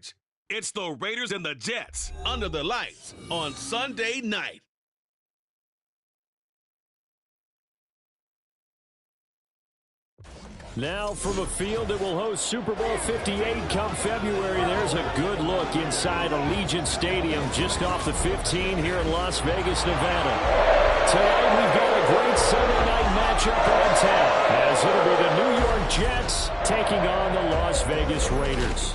coverage. It's the Raiders and the Jets under the lights on Sunday night. Now from a field that will host Super Bowl 58 come February, there's a good look inside Allegiant Stadium just off the 15 here in Las Vegas, Nevada. Tonight we've got a great Sunday night matchup on tap, as it'll be the New York Jets taking on the Las Vegas Raiders.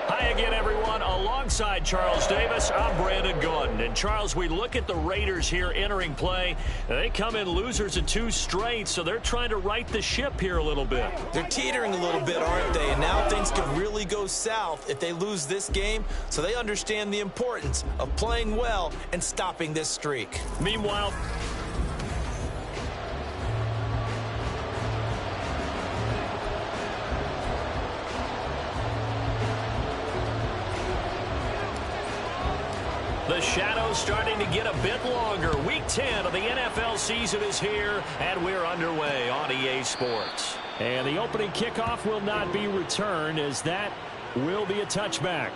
Hi again, everyone. Alongside Charles Davis, I'm Brandon Gordon. And, Charles, we look at the Raiders here entering play. They come in losers in 2 straight, so they're trying to right the ship here a little bit. They're teetering a little bit, aren't they? And now things could really go south if they lose this game, so they understand the importance of playing well and stopping this streak. Meanwhile, the shadow's starting to get a bit longer. Week 10 of the NFL season is here, and we're underway on EA Sports. And the opening kickoff will not be returned, as that will be a touchback.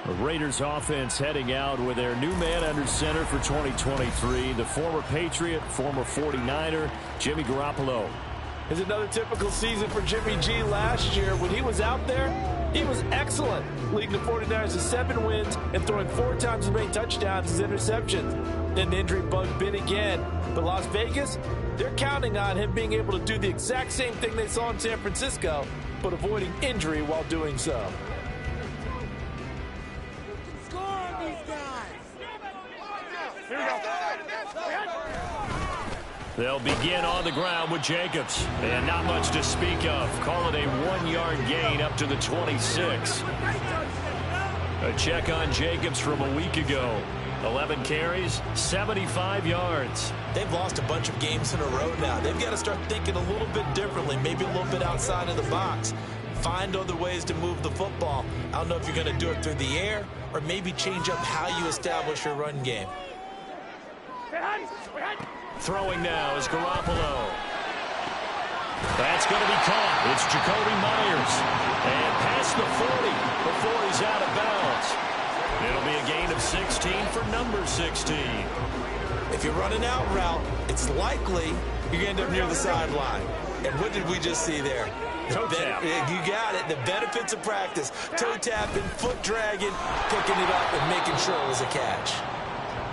The Raiders offense heading out with their new man under center for 2023, the former Patriot, former 49er, Jimmy Garoppolo. It's another typical season for Jimmy G. Last year, when he was out there, he was excellent, leading the 49ers to 7 wins and throwing 4 times as many touchdowns as interceptions. Then the injury bug bit again. But Las Vegas, they're counting on him being able to do the exact same thing they saw in San Francisco, but avoiding injury while doing so. Score on these guys! Here we go. They'll begin on the ground with Jacobs. And not much to speak of. Call it a 1-yard gain up to the 26. A check on Jacobs from a week ago. 11 carries, 75 yards. They've lost a bunch of games in a row now. They've got to start thinking a little bit differently, maybe a little bit outside of the box. Find other ways to move the football. I don't know if you're going to do it through the air or maybe change up how you establish your run game. Throwing now is Garoppolo. That's going to be caught. It's Jacoby Myers. And past the 40 before he's out of bounds. It'll be a gain of 16 for number 16. If you're running out route, it's likely you're going to end up near the sideline. And what did we just see there? Toe tap. You got it. The benefits of practice. Toe tapping, foot dragging, picking it up, and making sure it was a catch.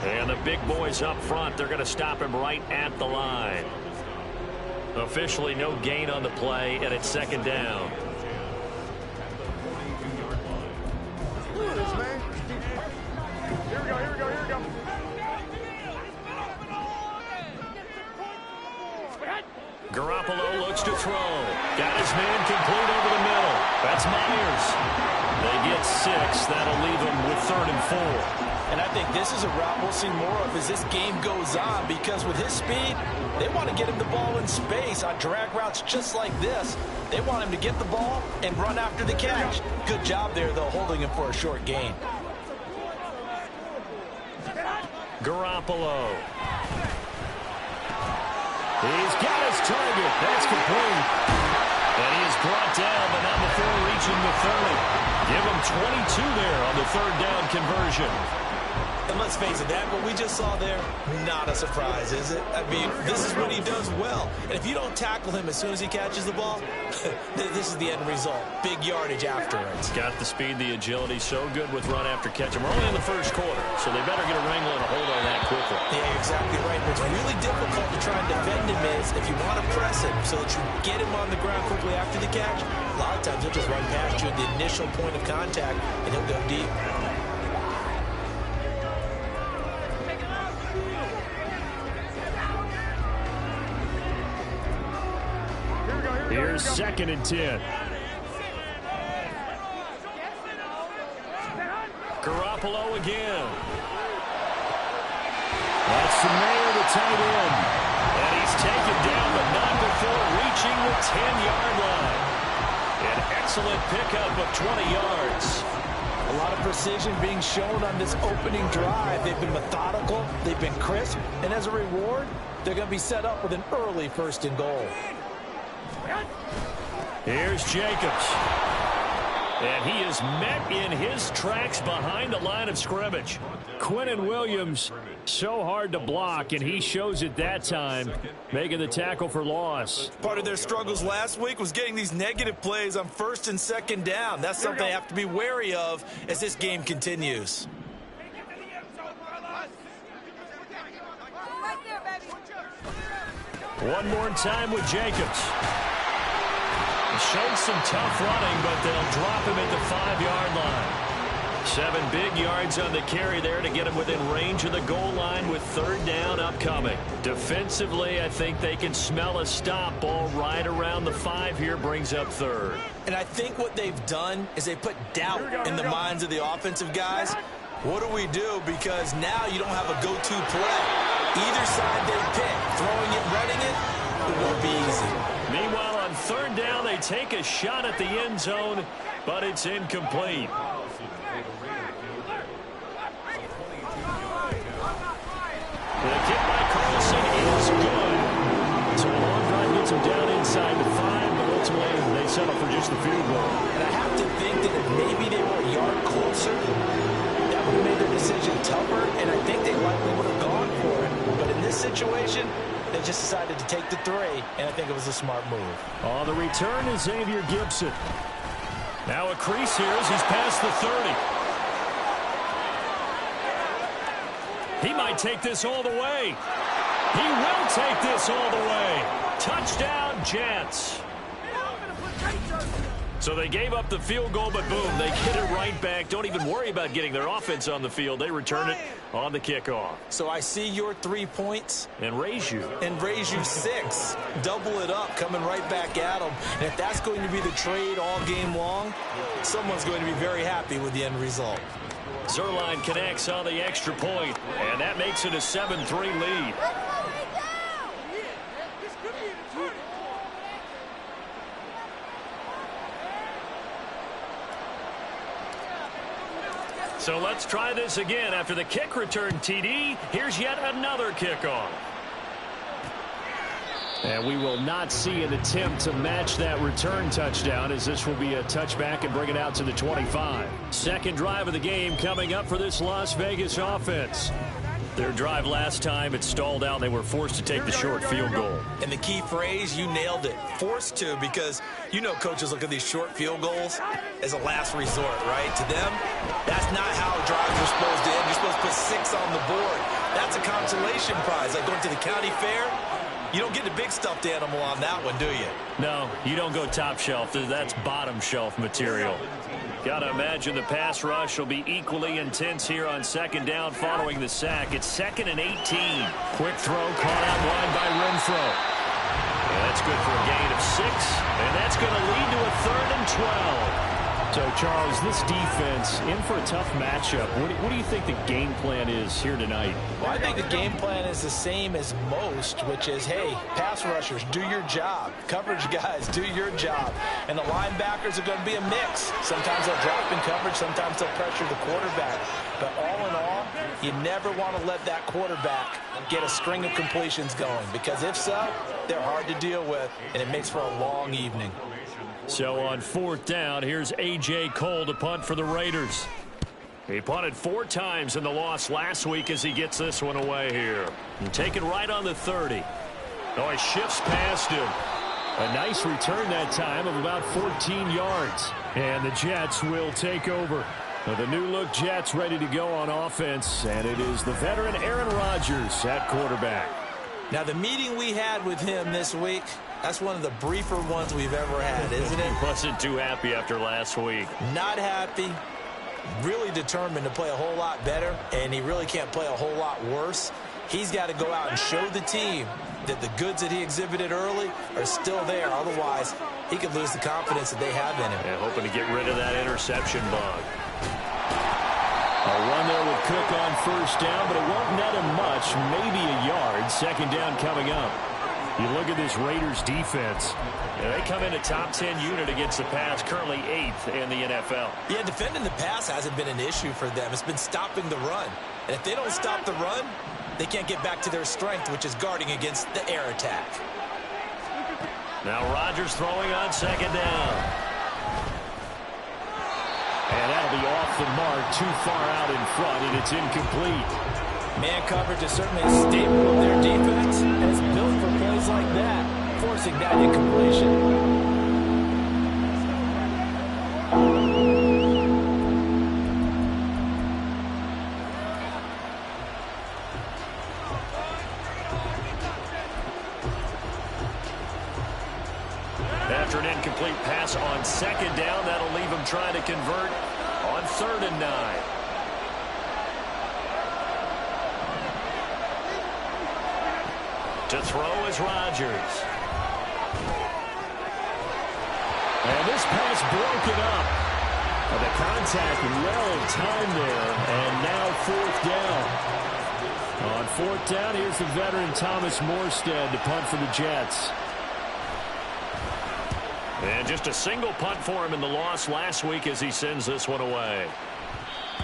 And the big boys up front, they're going to stop him right at the line. Officially no gain on the play, and it's 2nd down. Look at this, man. Here we go, here we go, here we go. Garoppolo looks to throw. Got his man complete over the middle. That's Myers. They get 6. That'll leave them with 3rd and 4. And I think this is a route we'll see more of as this game goes on, because with his speed, they want to get him the ball in space on drag routes just like this. They want him to get the ball and run after the catch. Good job there, though, holding him for a short gain. Garoppolo. He's got his target. That's complete. And he is brought down, but not before reaching the 30. Give him 22 there on the 3rd down conversion. And let's face it, that what we just saw there, not a surprise, is it? I mean, this is what he does well. And if you don't tackle him as soon as he catches the ball, this is the end result. Big yardage afterwards. Got the speed, the agility, so good with run after catch. And we're only in the 1st quarter, so they better get a wrangle and a hold on that quickly. Yeah, you're exactly right. What's really difficult to try and defend him is if you want to press him so that you get him on the ground quickly after the catch, a lot of times he'll just run past you at the initial point of contact, and he'll go deep. Here's 2nd and 10. Garoppolo again. That's the man, the tight end. And he's taken down, but not before reaching the 10-yard line. An excellent pickup of 20 yards. A lot of precision being shown on this opening drive. They've been methodical, they've been crisp, and as a reward, they're going to be set up with an early 1st and goal. Here's Jacobs. And he is met in his tracks behind the line of scrimmage. Quinnen Williams, so hard to block, and he shows it that time, making the tackle for loss. Part of their struggles last week was getting these negative plays on 1st and 2nd down. That's something they have to be wary of as this game continues. One more time with Jacobs. Showed some tough running, but they'll drop him at the 5-yard line. 7 big yards on the carry there to get him within range of the goal line with 3rd down upcoming. Defensively, I think they can smell a stop ball right around the 5 here, brings up 3rd. And I think what they've done is they put doubt in the minds of the offensive guys. What do we do? Because now you don't have a go-to play. Either side they pick, throwing it, running it won't be easy. Meanwhile, on 3rd down, they take a shot at the end zone, but it's incomplete. The kick by Carlson is good. So a long drive gets him down inside the 5, but ultimately they settle for just the field goal. And I have to think that if maybe they were a yard closer, that would have made their decision tougher, and I think they likely would have gone for it. But in this situation, they just decided to take the 3, and I think it was a smart move. On the return is Xavier Gibson. Now a crease here as he's past the 30. He might take this all the way. He will take this all the way. Touchdown, Jets. So they gave up the field goal, but boom, they get it right back. Don't even worry about getting their offense on the field. They return it on the kickoff. So I see your 3 points. And raise you. And raise you 6. Double it up, coming right back at them. And if that's going to be the trade all game long, someone's going to be very happy with the end result. Zerline connects on the extra point, and that makes it a 7-3 lead. So let's try this again. After the kick return TD, here's yet another kickoff. And we will not see an attempt to match that return touchdown, as this will be a touchback and bring it out to the 25. Second drive of the game coming up for this Las Vegas offense. Their drive last time, it stalled out. They were forced to take the short field goal. And the key phrase, you nailed it. Forced to, because you know coaches look at these short field goals as a last resort, right? To them, that's not how drives are supposed to end. You're supposed to put 6 on the board. That's a consolation prize, like going to the county fair. You don't get the big stuffed animal on that one, do you? No, you don't go top shelf. That's bottom shelf material. Got to imagine the pass rush will be equally intense here on 2nd down following the sack. It's 2nd and 18. Quick throw caught out wide by Renfro. And that's good for a gain of 6. And that's going to lead to a 3rd and 12. So, Charles, this defense in for a tough matchup. What do you think the game plan is here tonight? Well, I think the game plan is the same as most, which is, hey, pass rushers, do your job. Coverage guys, do your job. And the linebackers are going to be a mix. Sometimes they'll drop in coverage. Sometimes they'll pressure the quarterback. But all in all, you never want to let that quarterback get a string of completions going, because if so, they're hard to deal with, and it makes for a long evening. So on 4th down, here's A.J. Cole to punt for the Raiders. He punted 4 times in the loss last week as he gets this one away here. And taken right on the 30. Oh, he shifts past him. A nice return that time of about 14 yards. And the Jets will take over. Now, the new-look Jets ready to go on offense, and it is the veteran Aaron Rodgers at quarterback. Now, the meeting we had with him this week, that's one of the briefer ones we've ever had, isn't it? He wasn't too happy after last week. Not happy. Really determined to play a whole lot better, and he really can't play a whole lot worse. He's got to go out and show the team that the goods that he exhibited early are still there. Otherwise, he could lose the confidence that they have in him. And hoping to get rid of that interception bug. A run there with Cook on 1st down, but it won't net him much, maybe a yard. 2nd down coming up. You look at this Raiders defense. They come in a top 10 unit against the pass, currently 8th in the NFL. Yeah, defending the pass hasn't been an issue for them. It's been stopping the run. And if they don't stop the run, they can't get back to their strength, which is guarding against the air attack. Now Rodgers throwing on 2nd down. off the mark, too far out in front, and it's incomplete. Man coverage is certainly a staple of their defense, and it's built for plays like that, forcing that incompletion. After an incomplete pass on second down, that'll leave him trying to convert on 3rd and 9. To throw is Rodgers. And this pass broken up. The contact well timed there, and now 4th down. On 4th down, here's the veteran Thomas Morstead to punt for the Jets. And just a single punt for him in the loss last week as he sends this one away.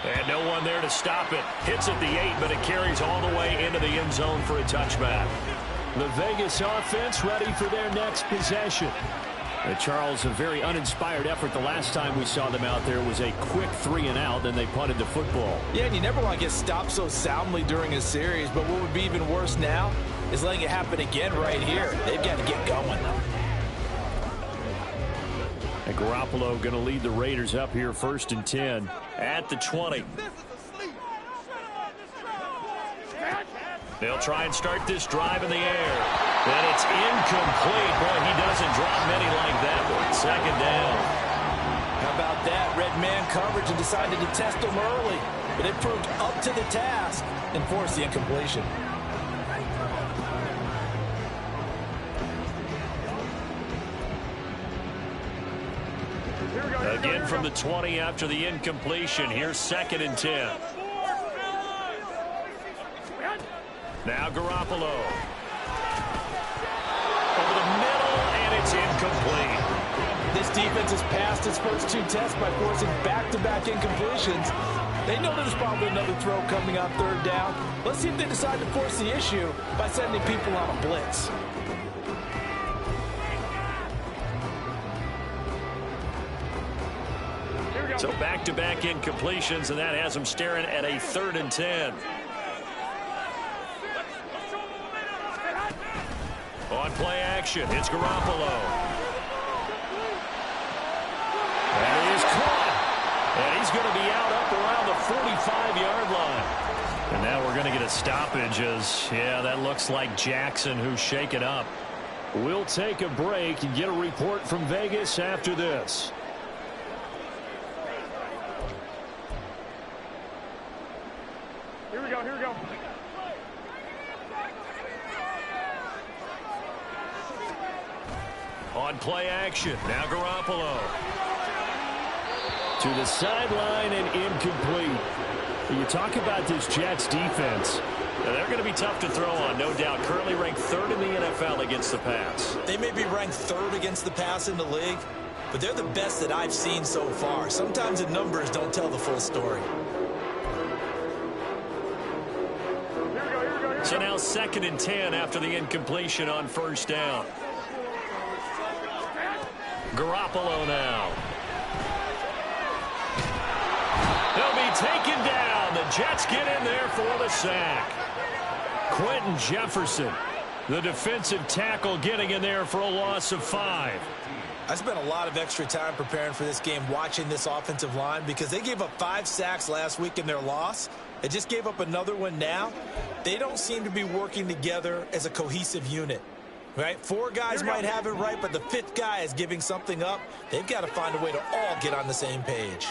And no one there to stop it. Hits at the 8, but it carries all the way into the end zone for a touchback. The Vegas offense ready for their next possession. Charles, a very uninspired effort. The last time we saw them out there was a quick 3-and-out, then they punted the football. Yeah, and you never want to get stopped so soundly during a series, but what would be even worse now is letting it happen again right here. They've got to get going, though. And Garoppolo going to lead the Raiders up here 1st and 10 at the 20. They'll try and start this drive in the air. And it's incomplete. Boy, he doesn't drop many like that one. 2nd down. How about that? Red man coverage and decided to test them early. But it proved up to the task and forced the incompletion. Again from the 20 after the incompletion. Here's 2nd and 10. Now Garoppolo. Over the middle, and it's incomplete. This defense has passed its first 2 tests by forcing back-to-back incompletions. They know there's probably another throw coming on 3rd down. Let's see if they decide to force the issue by sending people on a blitz. So back-to-back incompletions, and that has them staring at a 3rd and 10. On play action, it's Garoppolo. And he is caught. And he's going to be out up around the 45-yard line. And now we're going to get a stoppage as, yeah, that looks like Jackson who's shaken up. We'll take a break and get a report from Vegas after this. Here we go, here we go. On play action, now Garoppolo. To the sideline and incomplete. You talk about this Jets defense. They're going to be tough to throw on, no doubt. Currently ranked 3rd in the NFL against the pass. They may be ranked 3rd against the pass in the league, but they're the best that I've seen so far. Sometimes the numbers don't tell the full story. So now 2nd and 10 after the incompletion on 1st down. Garoppolo now. He'll be taken down. The Jets get in there for the sack. Quentin Jefferson, the defensive tackle, getting in there for a loss of 5. I spent a lot of extra time preparing for this game watching this offensive line because they gave up 5 sacks last week in their loss. They just gave up another one now. They don't seem to be working together as a cohesive unit. Right? 4 guys might have it right, but the 5th guy is giving something up. They've got to find a way to all get on the same page.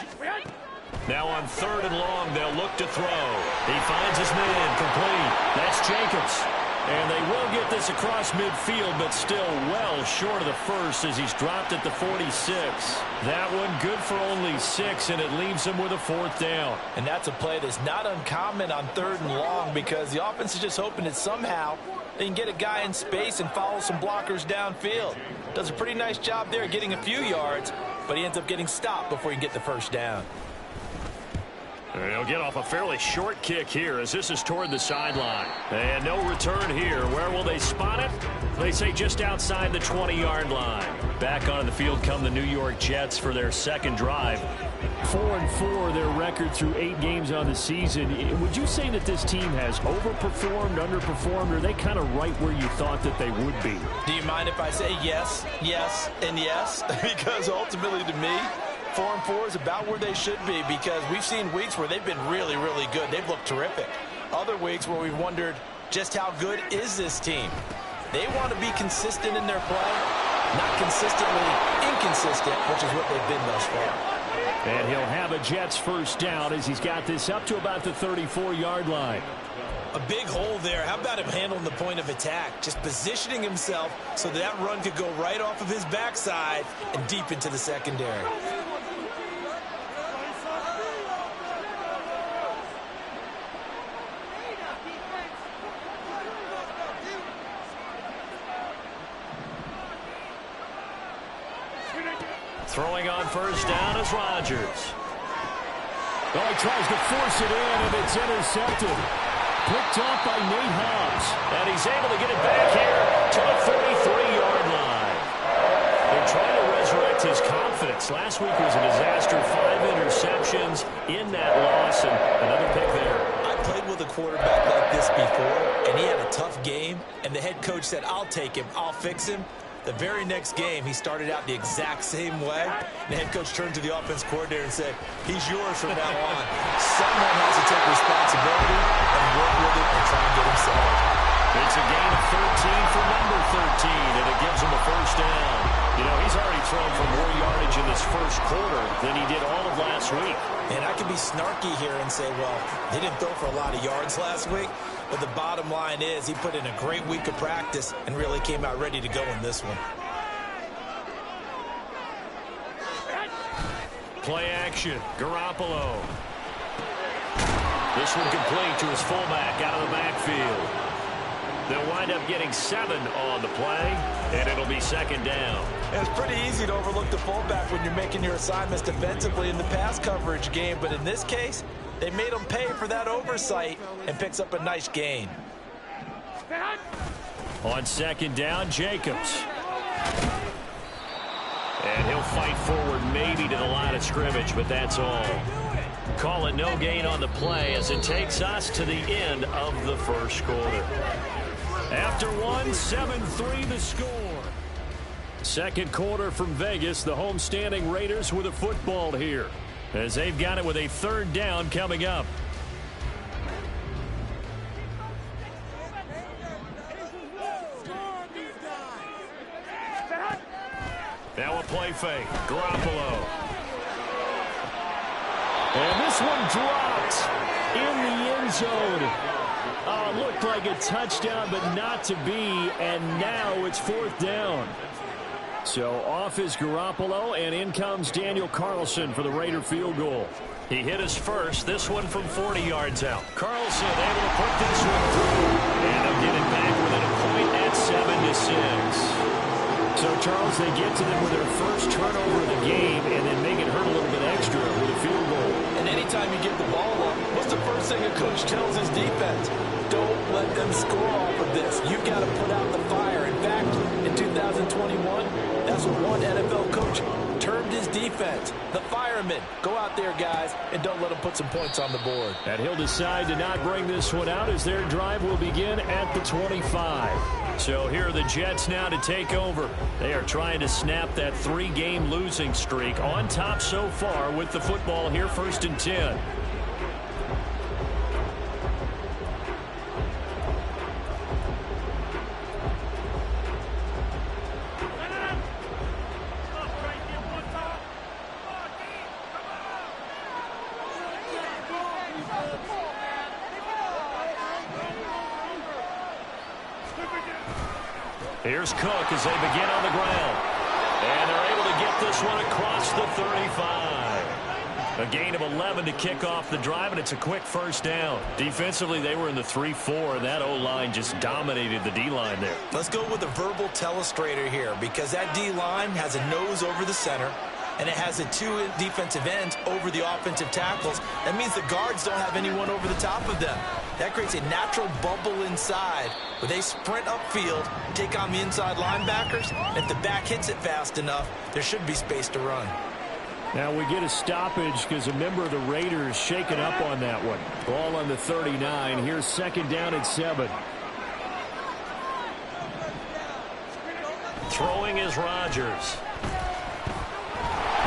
Now on 3rd and long, they'll look to throw. He finds his man complete. That's Jacobs. And they will get this across midfield, but still well short of the first as he's dropped at the 46. That one good for only 6, and it leaves him with a 4th down. And that's a play that's not uncommon on 3rd and long because the offense is just hoping that somehow they can get a guy in space and follow some blockers downfield. Does a pretty nice job there getting a few yards, but he ends up getting stopped before he can get the 1st down. And he'll get off a fairly short kick here as this is toward the sideline. And no return here. Where will they spot it? They say just outside the 20-yard line. Back onto the field come the New York Jets for their 2nd drive. 4-4 their record through 8 games on the season. Would you say that this team has overperformed, underperformed, or are they kind of right where you thought that they would be? Do you mind if I say yes, yes, and yes? Because ultimately to me, 4-4 is about where they should be, because we've seen weeks where they've been really, really good. They've looked terrific. Other weeks where we've wondered just how good is this team. They want to be consistent in their play, not consistently inconsistent, which is what they've been thus far. And he'll have a Jets first down as he's got this up to about the 34-yard line. A big hole there. How about him handling the point of attack? Just positioning himself so that run could go right off of his backside and deep into the secondary. Throwing on first down is Rodgers. Oh, he tries to force it in, and it's intercepted. Picked off by Nate Hobbs. And he's able to get it back here to the 33-yard line. They're trying to resurrect his confidence. Last week was a disaster. 5 interceptions in that loss, and another pick there. I played with a quarterback like this before, and he had a tough game, and the head coach said, I'll take him, I'll fix him. The very next game, he started out the exact same way. The head coach turned to the offense coordinator and said, he's yours from now on. Someone has to take responsibility and work with it and try and get him settled. It's a gain of 13 for number 13, and it gives him a first down. You know, he's already thrown for more yardage in this first quarter than he did all of last week. And I can be snarky here and say, well, they didn't throw for a lot of yards last week. But the bottom line is he put in a great week of practice and really came out ready to go in this one. Play action. Garoppolo. This one complete to his fullback out of the backfield. They'll wind up getting 7 on the play, and it'll be second down. And it's pretty easy to overlook the fullback when you're making your assignments defensively in the pass coverage game. But in this case, they made him pay for that oversight and picks up a nice gain. On second down, Jacobs. And he'll fight forward maybe to the line of scrimmage, but that's all. Call it no gain on the play as it takes us to the end of the first quarter. After one, 7-3 the score. Second quarter from Vegas, the homestanding Raiders with a football here, as they've got it with a third down coming up. Now a play fake. Garoppolo. And this one dropped in the end zone. Looked like a touchdown, but not to be, and now it's fourth down. So off is Garoppolo, and in comes Daniel Carlson for the Raider field goal. He hit his first, this one from 40 yards out. Carlson able to put this one through, and they'll get it back within a point at 7-6. So, Charles, they get to them with their first turnover of the game and then make it hurt a little bit extra with a field goal. And anytime you get the ball up, what's the first thing a coach tells his defense? Don't let them score off of this. You've got to put out the fire. In fact, in 2021, that's what one NFL coach termed his defense. The firemen. Go out there, guys, and don't let them put some points on the board. And he'll decide to not bring this one out as their drive will begin at the 25. So here are the Jets now to take over. They are trying to snap that 3-game losing streak, on top so far with the football here, 1st and 10. Here's Cook as they begin on the ground. And they're able to get this one across the 35. A gain of 11 to kick off the drive, and it's a quick first down. Defensively, they were in the 3-4, and that O-line just dominated the D-line there. Let's go with a verbal telestrator here, because that D-line has a nose over the center, and it has a 2 defensive ends over the offensive tackles. That means the guards don't have anyone over the top of them. That creates a natural bubble inside where they sprint upfield, take on the inside linebackers, and if the back hits it fast enough, there should be space to run. Now we get a stoppage because a member of the Raiders shaken up on that one. Ball on the 39. Here's second down and 7. Throwing is Rodgers.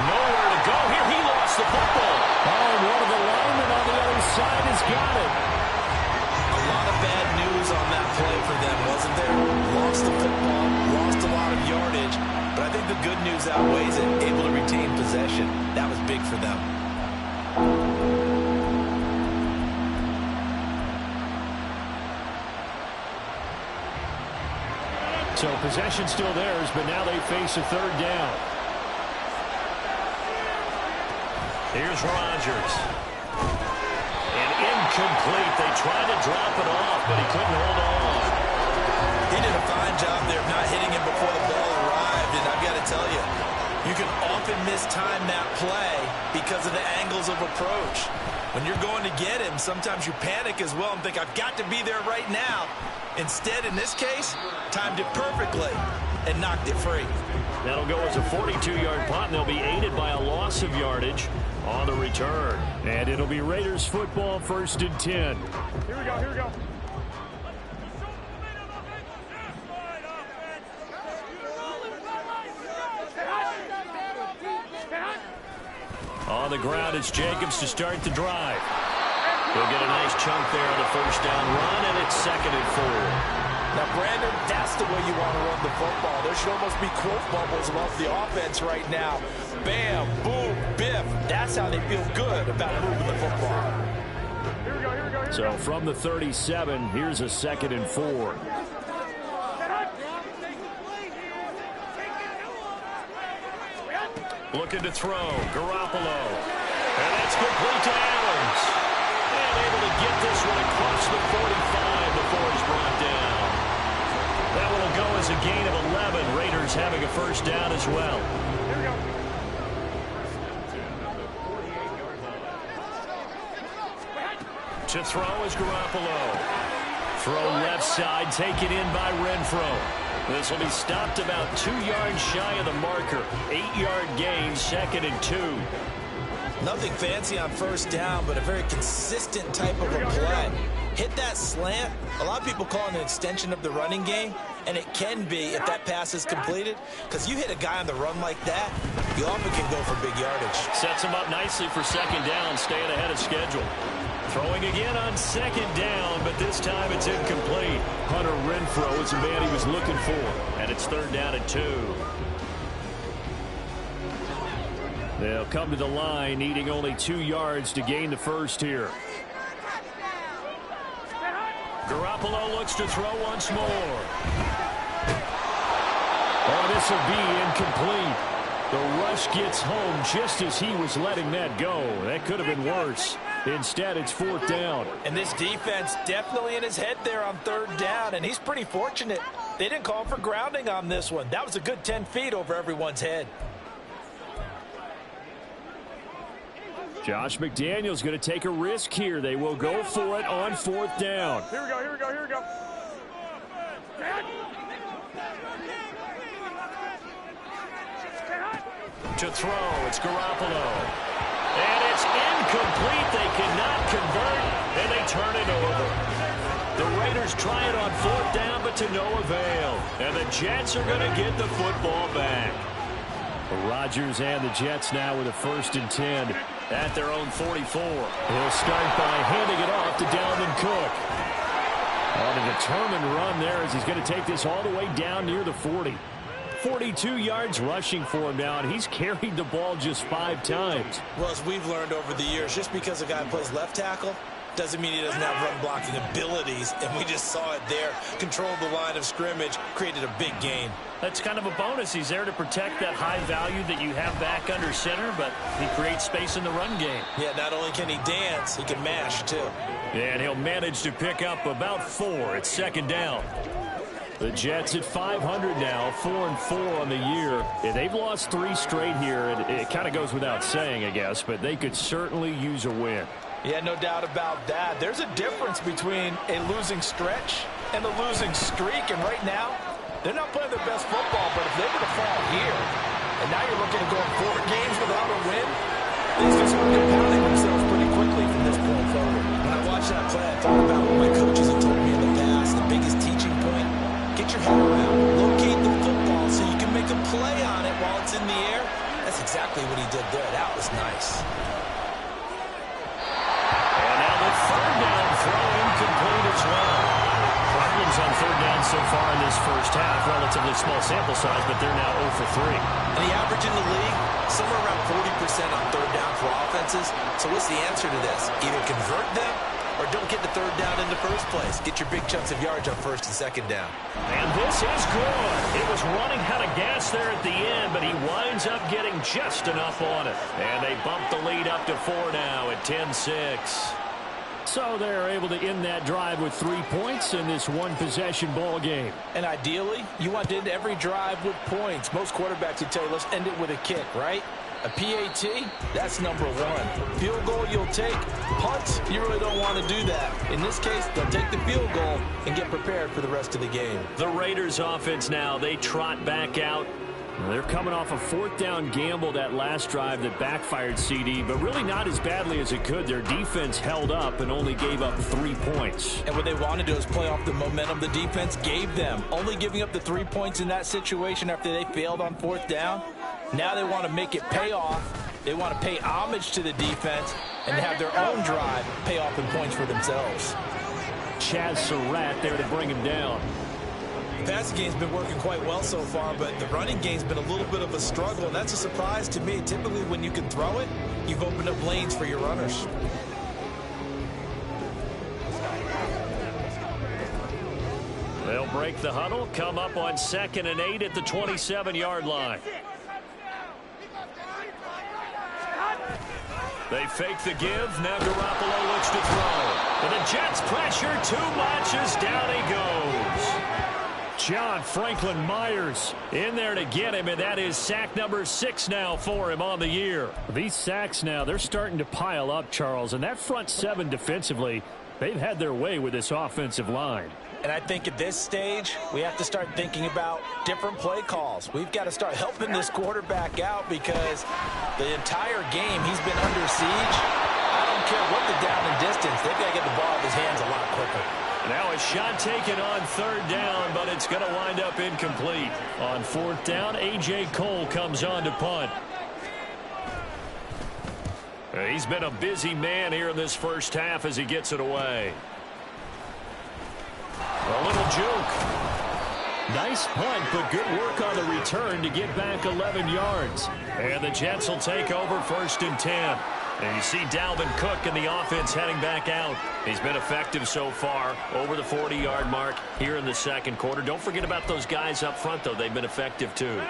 Nowhere to go here. He lost the football. Oh, one of the linemen on the other side has got it. A lot of bad news on that play for them, wasn't there? Lost the football, lost a lot of yardage, but I think the good news outweighs it. Able to retain possession. That was big for them. So possession still theirs, but now they face a third down. Here's Rodgers. And incomplete. They tried to drop it off, but he couldn't hold on. He did a fine job there of not hitting him before the ball arrived, and I've got to tell you, you can often mistime that play because of the angles of approach. When you're going to get him, sometimes you panic as well and think, I've got to be there right now. Instead, in this case, timed it perfectly and knocked it free. That'll go as a 42-yard punt, and they'll be aided by a loss of yardage on the return. And it'll be Raiders football, 1st and 10. Here we go, here we go. On the ground, it's Jacobs to start the drive. He'll get a nice chunk there on the first down run, and it's 2nd and 4. Now, Brandon, that's the way you want to run the football. There should almost be quote bubbles above the offense right now. Bam, boom, biff. That's how they feel good about moving the football. Here we go, here we go, here we go. So from the 37, here's a 2nd and 4. Looking to throw, Garoppolo. And that's complete to Adams. And able to get this one across the 45 before he's brought down. That one will go as a gain of 11. Raiders having a first down as well. Here we go. To throw is Garoppolo. Throw left side, taken in by Renfro. This will be stopped about 2 yards shy of the marker. 8-yard gain, 2nd and 2. Nothing fancy on first down, but a very consistent type of a play. Hit that slant. A lot of people call it an extension of the running game, and it can be if that pass is completed, because you hit a guy on the run like that, you often can go for big yardage. Sets him up nicely for 2nd down, staying ahead of schedule. Throwing again on 2nd down, but this time it's incomplete. Hunter Renfro is the man he was looking for, and it's 3rd down and 2. They'll come to the line, needing only 2 yards to gain the first here. Garoppolo looks to throw once more. Oh, this will be incomplete. The rush gets home just as he was letting that go. That could have been worse. Instead, it's 4th down. And this defense definitely in his head there on 3rd down, and he's pretty fortunate. They didn't call for grounding on this one. That was a good 10 feet over everyone's head. Josh McDaniels going to take a risk here. They will go for it on 4th down. Here we go, here we go, here we go. To throw, it's Garoppolo. And it's incomplete. They cannot convert, and they turn it over. The Raiders try it on 4th down, but to no avail. And the Jets are going to get the football back. Rodgers and the Jets now with a 1st and 10 at their own 44. He'll start by handing it off to Dalvin Cook. On a determined run there as he's going to take this all the way down near the 40. 42 yards rushing for him now, and he's carried the ball just 5 times. Well, as we've learned over the years, just because a guy plays left tackle doesn't mean he doesn't have run blocking abilities, and we just saw it there. Controlled the line of scrimmage, created a big gain. That's kind of a bonus. He's there to protect that high value that you have back under center, but he creates space in the run game. Yeah, not only can he dance, he can mash, too. And he'll manage to pick up about 4 at 2nd down. The Jets at 500 now, 4-4 on the year. Yeah, they've lost 3 straight here, and it kind of goes without saying, I guess, but they could certainly use a win. Yeah, no doubt about that. There's a difference between a losing stretch and a losing streak, and right now, they're not playing their best football, but if they were to fall here, And now you're looking at going 4 games without a win. Things just start compounding themselves pretty quickly from this point forward. When I watched that play, I thought about what my coaches have told me in the past. The biggest teaching point, get your head around, locate the football so you can make a play on it while it's in the air. That's exactly what he did there. That was nice. And now the third down throw incomplete as well. Problems on third down so far in this first half. Relatively small sample size, but they're now 0 for 3. And the average in the league, somewhere around 40% on third down for offenses. So what's the answer to this? Either convert them or don't get the third down in the first place. Get your big chunks of yards on first and second down. And this is good. It was running out of gas there at the end, but he winds up getting just enough on it. And they bump the lead up to 4 now at 10-6. So they're able to end that drive with 3 points in this one-possession ball game. And ideally, you want to end every drive with points. Most quarterbacks would tell you, let's end it with a kick, right? A PAT, that's number 1. Field goal, you'll take. Punts, you really don't want to do that. In this case, they'll take the field goal and get prepared for the rest of the game. The Raiders offense now, they trot back out. They're coming off a 4th down gamble that last drive that backfired, CD, but really not as badly as it could. Their defense held up and only gave up 3 points. And what they want to do is play off the momentum the defense gave them. Only giving up the 3 points in that situation after they failed on 4th down. Now they want to make it pay off. They want to pay homage to the defense and have their own drive pay off in points for themselves. Chaz Surratt there to bring him down. The passing game's been working quite well so far, but the running game's been a little bit of a struggle, and that's a surprise to me. Typically, when you can throw it, you've opened up lanes for your runners. They'll break the huddle, come up on 2nd and 8 at the 27-yard line. They fake the give. Now Garoppolo looks to throw. And the Jets pressure too much as down he goes. John Franklin Myers in there to get him, and that is sack number 6 now for him on the year. These sacks now, they're starting to pile up, Charles, and that front 7 defensively, they've had their way with this offensive line. And I think at this stage, we have to start thinking about different play calls. We've got to start helping this quarterback out because the entire game he's been under siege. I don't care what the down and distance. They've got to get the ball in his hands a lot quicker. Now a shot taken on 3rd down, but it's going to wind up incomplete. On 4th down, A.J. Cole comes on to punt. He's been a busy man here in this first half as he gets it away. A little juke. Nice punt, but good work on the return to get back 11 yards. And the Jets will take over 1st and 10. And you see Dalvin Cook and the offense heading back out. He's been effective so far, over the 40-yard mark here in the 2nd quarter. Don't forget about those guys up front, though. They've been effective, too.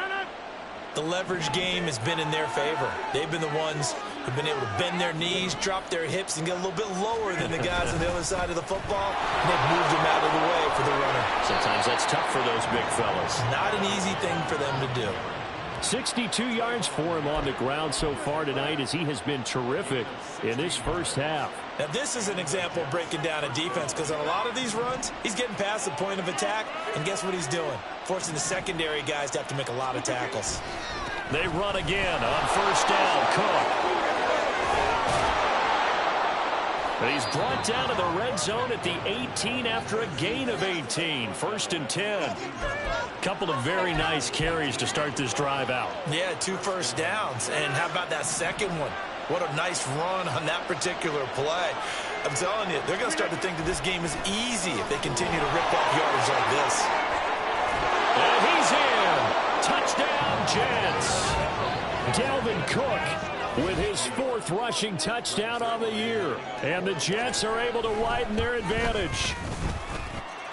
The leverage game has been in their favor. They've been the ones who've been able to bend their knees, drop their hips, and get a little bit lower than the guys on the other side of the football. And they've moved them out of the way for the runner. Sometimes that's tough for those big fellas. Not an easy thing for them to do. 62 yards for him on the ground so far tonight as he has been terrific in this first half. Now this is an example of breaking down a defense because on a lot of these runs, he's getting past the point of attack, and guess what he's doing? Forcing the secondary guys to have to make a lot of tackles. They run again on 1st down. Cook. He's brought down to the red zone at the 18 after a gain of 18. 1st and 10. Couple of very nice carries to start this drive out. Yeah, 2 first downs. And how about that second one? What a nice run on that particular play. I'm telling you, they're going to start to think that this game is easy if they continue to rip off yardage like this. And he's in. Touchdown, Jets. Dalvin Cook with his 4th rushing touchdown on the year. And the Jets are able to widen their advantage.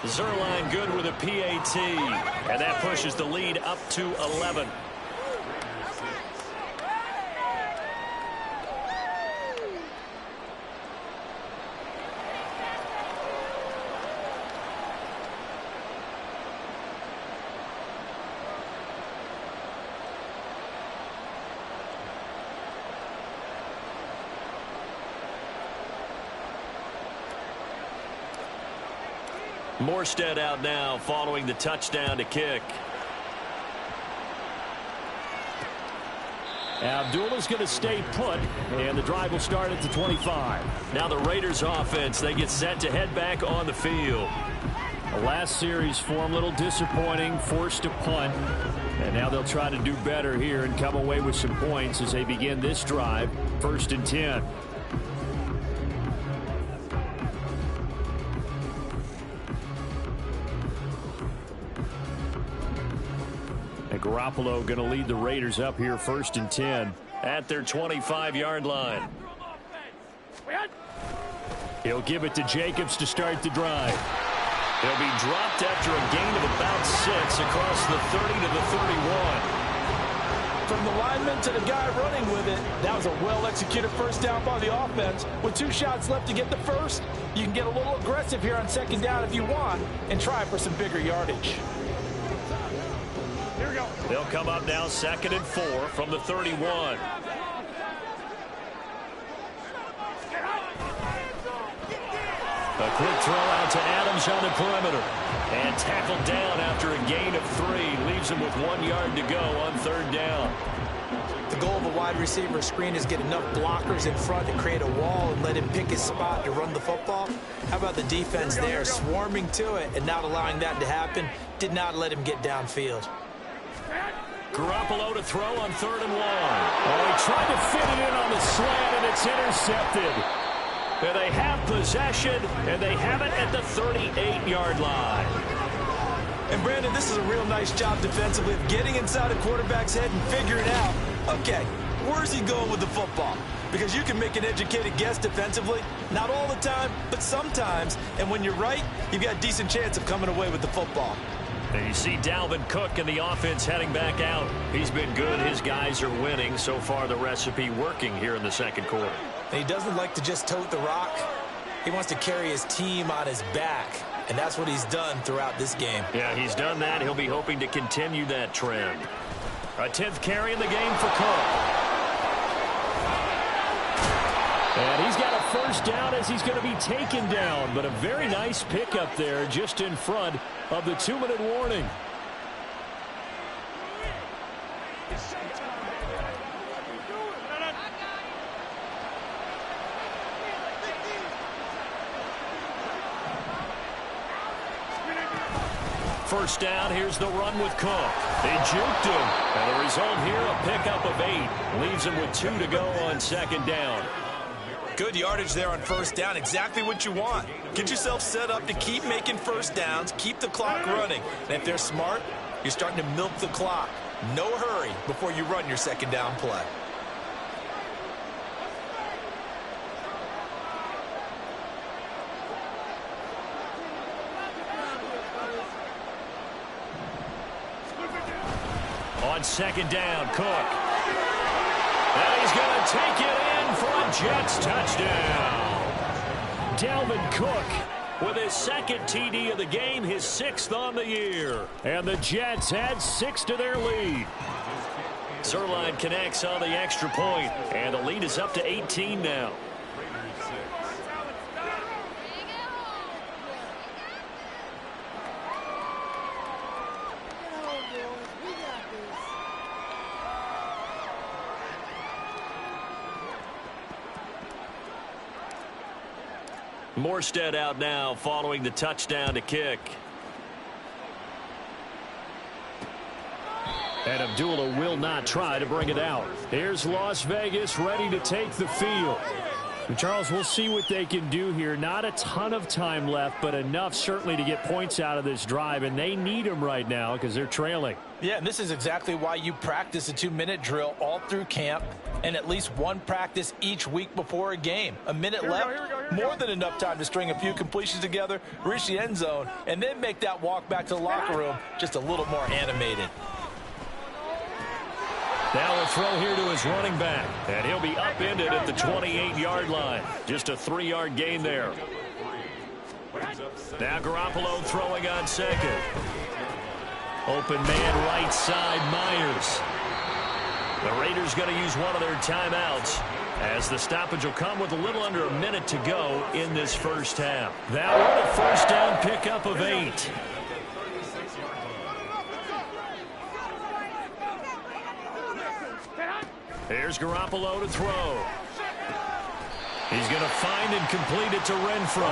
Zerline good with a PAT. And that pushes the lead up to 11. Morstead out now following the touchdown to kick. Abdullah's going to stay put, and the drive will start at the 25. Now the Raiders offense, they get set to head back on the field. The last series for them, a little disappointing, forced to punt. And now they'll try to do better here and come away with some points as they begin this drive, 1st and 10. And Garoppolo going to lead the Raiders up here, 1st and 10. At their 25-yard line. He'll give it to Jacobs to start the drive. He'll be dropped after a gain of about 6 across the 30 to the 31. From the lineman to the guy running with it, that was a well-executed first down by the offense. With 2 shots left to get the first, you can get a little aggressive here on 2nd down if you want and try for some bigger yardage. Here we go. They'll come up now 2nd and 4 from the 31. A quick throw out to Adams on the perimeter. And tackled down after a gain of 3. Leaves him with 1 yard to go on 3rd down. The goal of a wide receiver screen is get enough blockers in front to create a wall and let him pick his spot to run the football. How about the defense there, swarming to it and not allowing that to happen? Did not let him get downfield. Garoppolo to throw on 3rd and 1. Oh, he tried to fit it in on the slant, and it's intercepted. And they have possession, and they have it at the 38-yard line. And, Brandon, this is a real nice job defensively of getting inside a quarterback's head and figuring out, okay, where's he going with the football? Because you can make an educated guess defensively, not all the time, but sometimes. And when you're right, you've got a decent chance of coming away with the football. And you see Dalvin Cook and the offense heading back out. He's been good. His guys are winning. So far, the recipe working here in the 2nd quarter. And he doesn't like to just tote the rock. He wants to carry his team on his back. And that's what he's done throughout this game. Yeah, he's done that. He'll be hoping to continue that trend. A 10th carry in the game for Cook. And he's got a 1st down as he's going to be taken down. But a very nice pickup there just in front of the 2-minute warning. First down, here's the run with Cook. They juked him. And the result here, a pickup of 8. Leaves him with 2 to go on 2nd down. Good yardage there on 1st down. Exactly what you want. Get yourself set up to keep making 1st downs, keep the clock running. And if they're smart, you're starting to milk the clock. No hurry before you run your 2nd down play. On 2nd down, Cook. And he's going to take it in for a Jets touchdown. Dalvin Cook with his 2nd TD of the game, his 6th on the year. And the Jets add 6 to their lead. Zerline connects on the extra point, and the lead is up to 18 now. Morstead out now following the touchdown to kick. And Abdullah will not try to bring it out. Here's Las Vegas ready to take the field. And Charles, we'll see what they can do here. Not a ton of time left, but enough certainly to get points out of this drive. And they need them right now because they're trailing. Yeah, and this is exactly why you practice a 2-minute drill all through camp and at least one practice each week before a game. A minute left, more than enough time to string a few completions together, reach the end zone, and then make that walk back to the locker room just a little more animated. Now a throw here to his running back, and he'll be upended at the 28-yard line. Just a 3-yard gain there. Now Garoppolo throwing on 2nd. Open man right side, Myers. The Raiders going to use one of their timeouts as the stoppage will come with a little under a minute to go in this 1st half. That one a 1st down pickup of 8. Here's Garoppolo to throw. He's going to find and complete it to Renfro.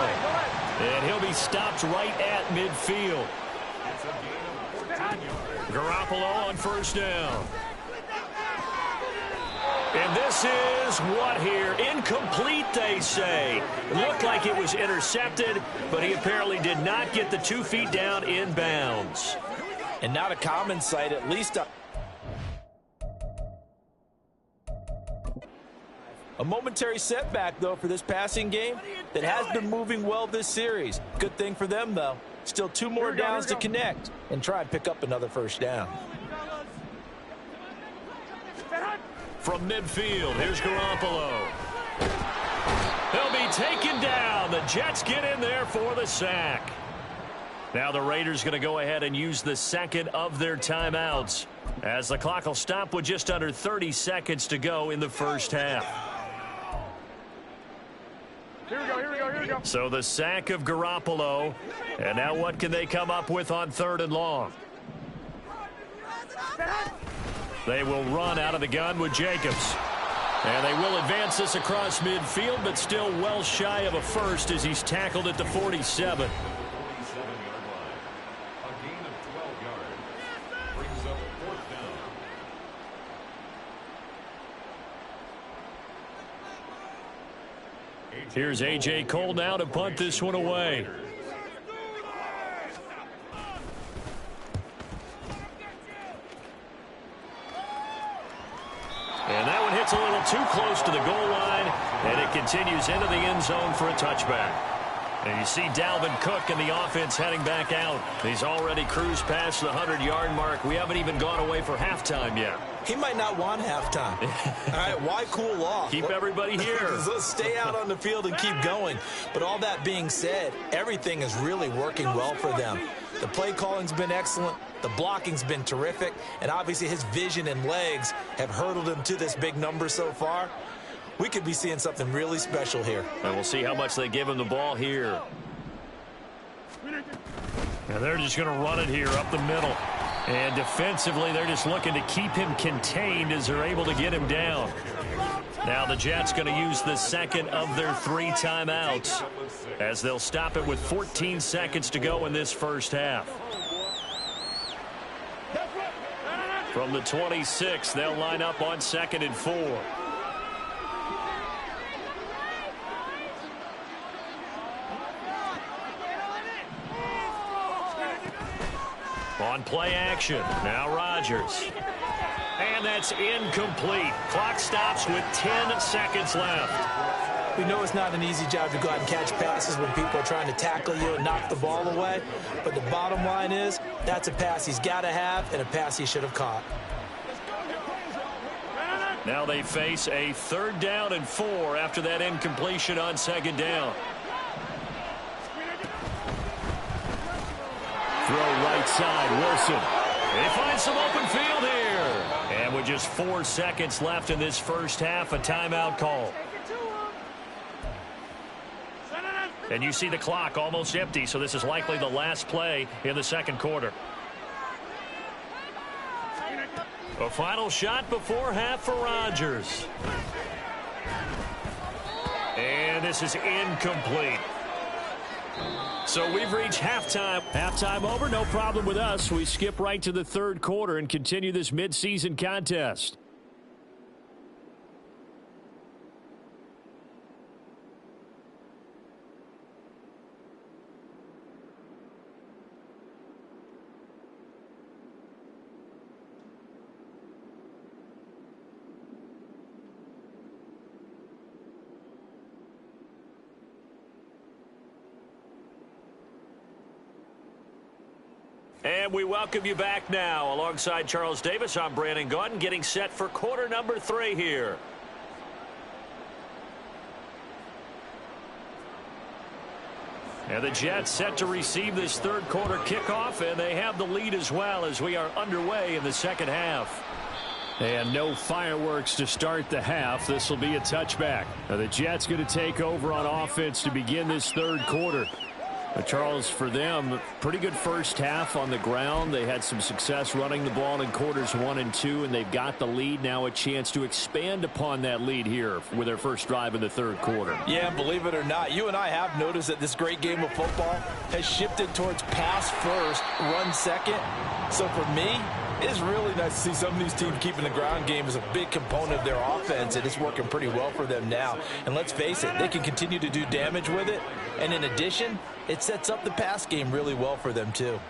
And he'll be stopped right at midfield. Garoppolo on first down. And this is what here? Incomplete, they say. It looked like it was intercepted, but he apparently did not get the 2 feet down in bounds. And not a common sight, at least a momentary setback, though, for this passing game that has been moving well this series. Good thing for them, though. Still 2 more downs to connect and try and pick up another first down. From midfield, here's Garoppolo. He'll be taken down. The Jets get in there for the sack. Now the Raiders going to go ahead and use the second of their timeouts, as the clock will stop with just under 30 seconds to go in the first half. Here we go. So the sack of Garoppolo. And now what can they come up with on 3rd and long? They will run out of the gun with Jacobs. And they will advance this across midfield, but still well shy of a first as he's tackled at the 47. Here's A.J. Cole now to punt this one away. And that one hits a little too close to the goal line, and it continues into the end zone for a touchback. And you see Dalvin Cook and the offense heading back out. He's already cruised past the 100-yard mark. We haven't even gone away for halftime yet. He might not want halftime. All right, why cool off? Keep everybody here. Let's stay out on the field and keep going. But all that being said, everything is really working well for them. The play calling's been excellent. The blocking's been terrific. And obviously his vision and legs have hurdled him to this big number so far. We could be seeing something really special here. And we'll see how much they give him the ball here. And they're just going to run it here up the middle. And defensively, they're just looking to keep him contained as they're able to get him down. Now the Jets going to use the second of their 3 timeouts, as they'll stop it with 14 seconds to go in this first half. From the 26, they'll line up on 2nd and 4. On play action, now Rodgers. And that's incomplete. Clock stops with 10 seconds left. We know it's not an easy job to go out and catch passes when people are trying to tackle you and knock the ball away. But the bottom line is, that's a pass he's got to have and a pass he should have caught. Now they face a 3rd down and 4 after that incompletion on 2nd down. Throw right side, Wilson. They find some open field here. And with just 4 seconds left in this first half, a timeout call. And you see the clock almost empty, so this is likely the last play in the 2nd quarter. A final shot before half for Rodgers. And this is incomplete. So we've reached halftime. Halftime over, no problem with us. We skip right to the 3rd quarter and continue this midseason contest. And we welcome you back now. Alongside Charles Davis, I'm Brandon Gaudin, getting set for quarter number 3 here. And the Jets set to receive this 3rd quarter kickoff, and they have the lead as well as we are underway in the 2nd half. And no fireworks to start the half. This will be a touchback. Now the Jets going to take over on offense to begin this 3rd quarter. Charles, for them, pretty good first half on the ground. They had some success running the ball in quarters 1 and 2, and they've got the lead. Now a chance to expand upon that lead here with their first drive in the third quarter. Yeah, believe it or not, you and I have noticed that this great game of football has shifted towards pass first, run second. So for me, it's really nice to see some of these teams keeping the ground game as a big component of their offense, and it's working pretty well for them now. And let's face it, they can continue to do damage with it. And in addition, it sets up the pass game really well for them, too.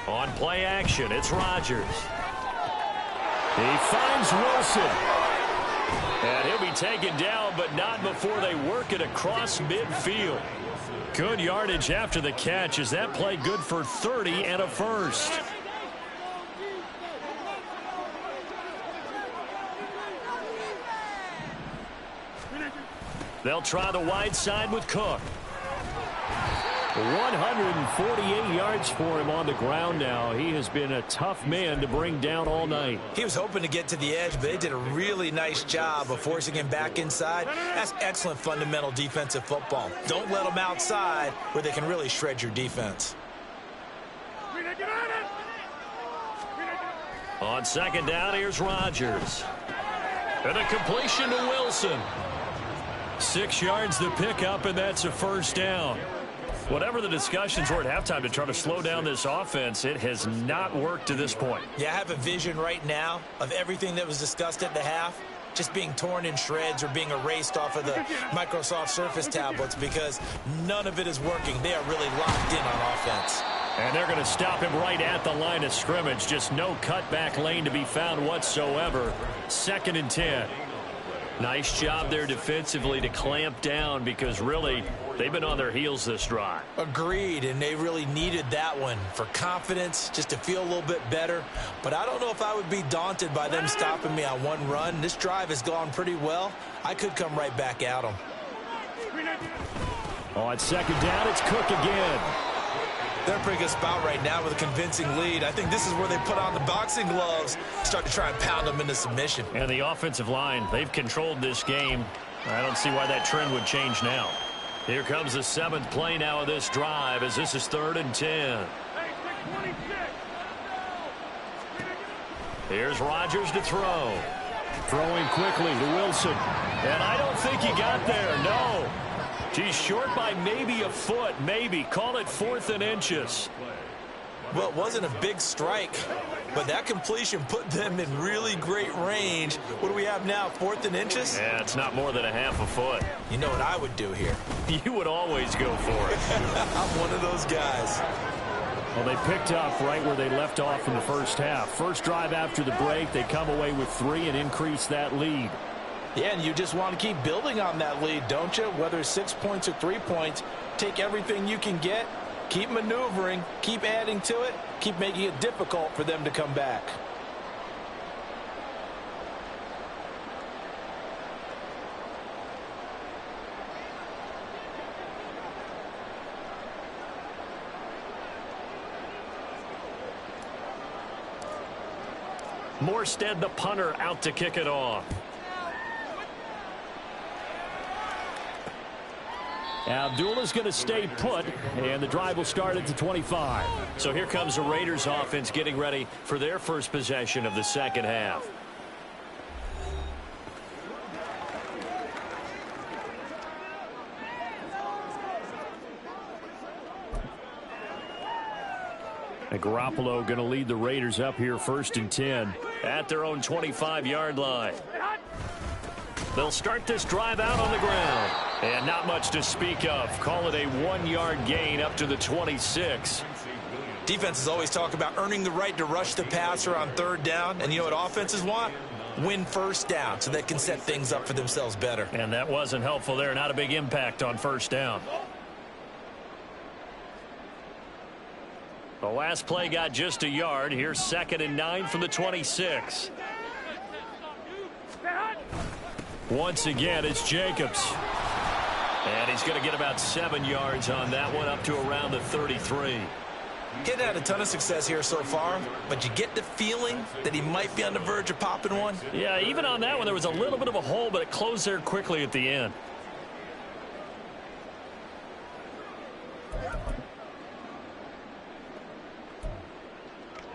On play action, it's Rodgers. He finds Wilson. And he'll be taken down, but not before they work it across midfield. Good yardage after the catch. Is that play good for 30 and a first? They'll try the wide side with Cook. 148 yards for him on the ground now. He has been a tough man to bring down all night. He was hoping to get to the edge, but they did a really nice job of forcing him back inside. That's excellent fundamental defensive football. Don't let them outside where they can really shred your defense. On second down, here's Rodgers. And a completion to Wilson. 6 yards to pick up, and that's a first down. Whatever the discussions were at halftime to try to slow down this offense, it has not worked to this point. Yeah, I have a vision right now of everything that was discussed at the half just being torn in shreds or being erased off of the Microsoft Surface tablets because none of it is working. They are really locked in on offense. And they're going to stop him right at the line of scrimmage. Just no cutback lane to be found whatsoever. 2nd and 10. Nice job there defensively to clamp down because really they've been on their heels this drive. Agreed, and they really needed that one for confidence, just to feel a little bit better. But I don't know if I would be daunted by them stopping me on one run. This drive has gone pretty well. I could come right back at them. On second down, it's Cook again. They're in a pretty good spot right now with a convincing lead. I think this is where they put on the boxing gloves, start to try and pound them into submission. And the offensive line, they've controlled this game. I don't see why that trend would change now. Here comes the 7th play now of this drive as this is 3rd and 10. Here's Rodgers to throw. Throwing quickly to Wilson. And I don't think he got there, no. He's short by maybe a foot, maybe. Call it 4th and inches. Well, it wasn't a big strike, but that completion put them in really great range. What do we have now, 4th and inches? Yeah, it's not more than a half a foot. You know what I would do here? You would always go for it. I'm one of those guys. Well, they picked up right where they left off in the first half. First drive after the break, they come away with 3 and increase that lead. Yeah, and you just want to keep building on that lead, don't you? Whether it's 6 points or 3 points, take everything you can get, keep maneuvering, keep adding to it, keep making it difficult for them to come back. Morstead, the punter, out to kick it off. Abdullah's going to stay put, and the drive will start at the 25. So here comes the Raiders offense getting ready for their first possession of the second half. And Garoppolo going to lead the Raiders up here 1st and 10. At their own 25-yard line. They'll start this drive out on the ground. And not much to speak of. Call it a 1-yard gain up to the 26. Defenses always talk about earning the right to rush the passer on 3rd down. And you know what offenses want? Win 1st down so they can set things up for themselves better. And that wasn't helpful there. Not a big impact on 1st down. The last play got just a yard. Here's 2nd and 9 from the 26. Once again, it's Jacobs. And he's going to get about 7 yards on that one, up to around the 33. He's had a ton of success here so far, but you get the feeling that he might be on the verge of popping one. Yeah, even on that one, there was a little bit of a hole, but it closed there quickly at the end.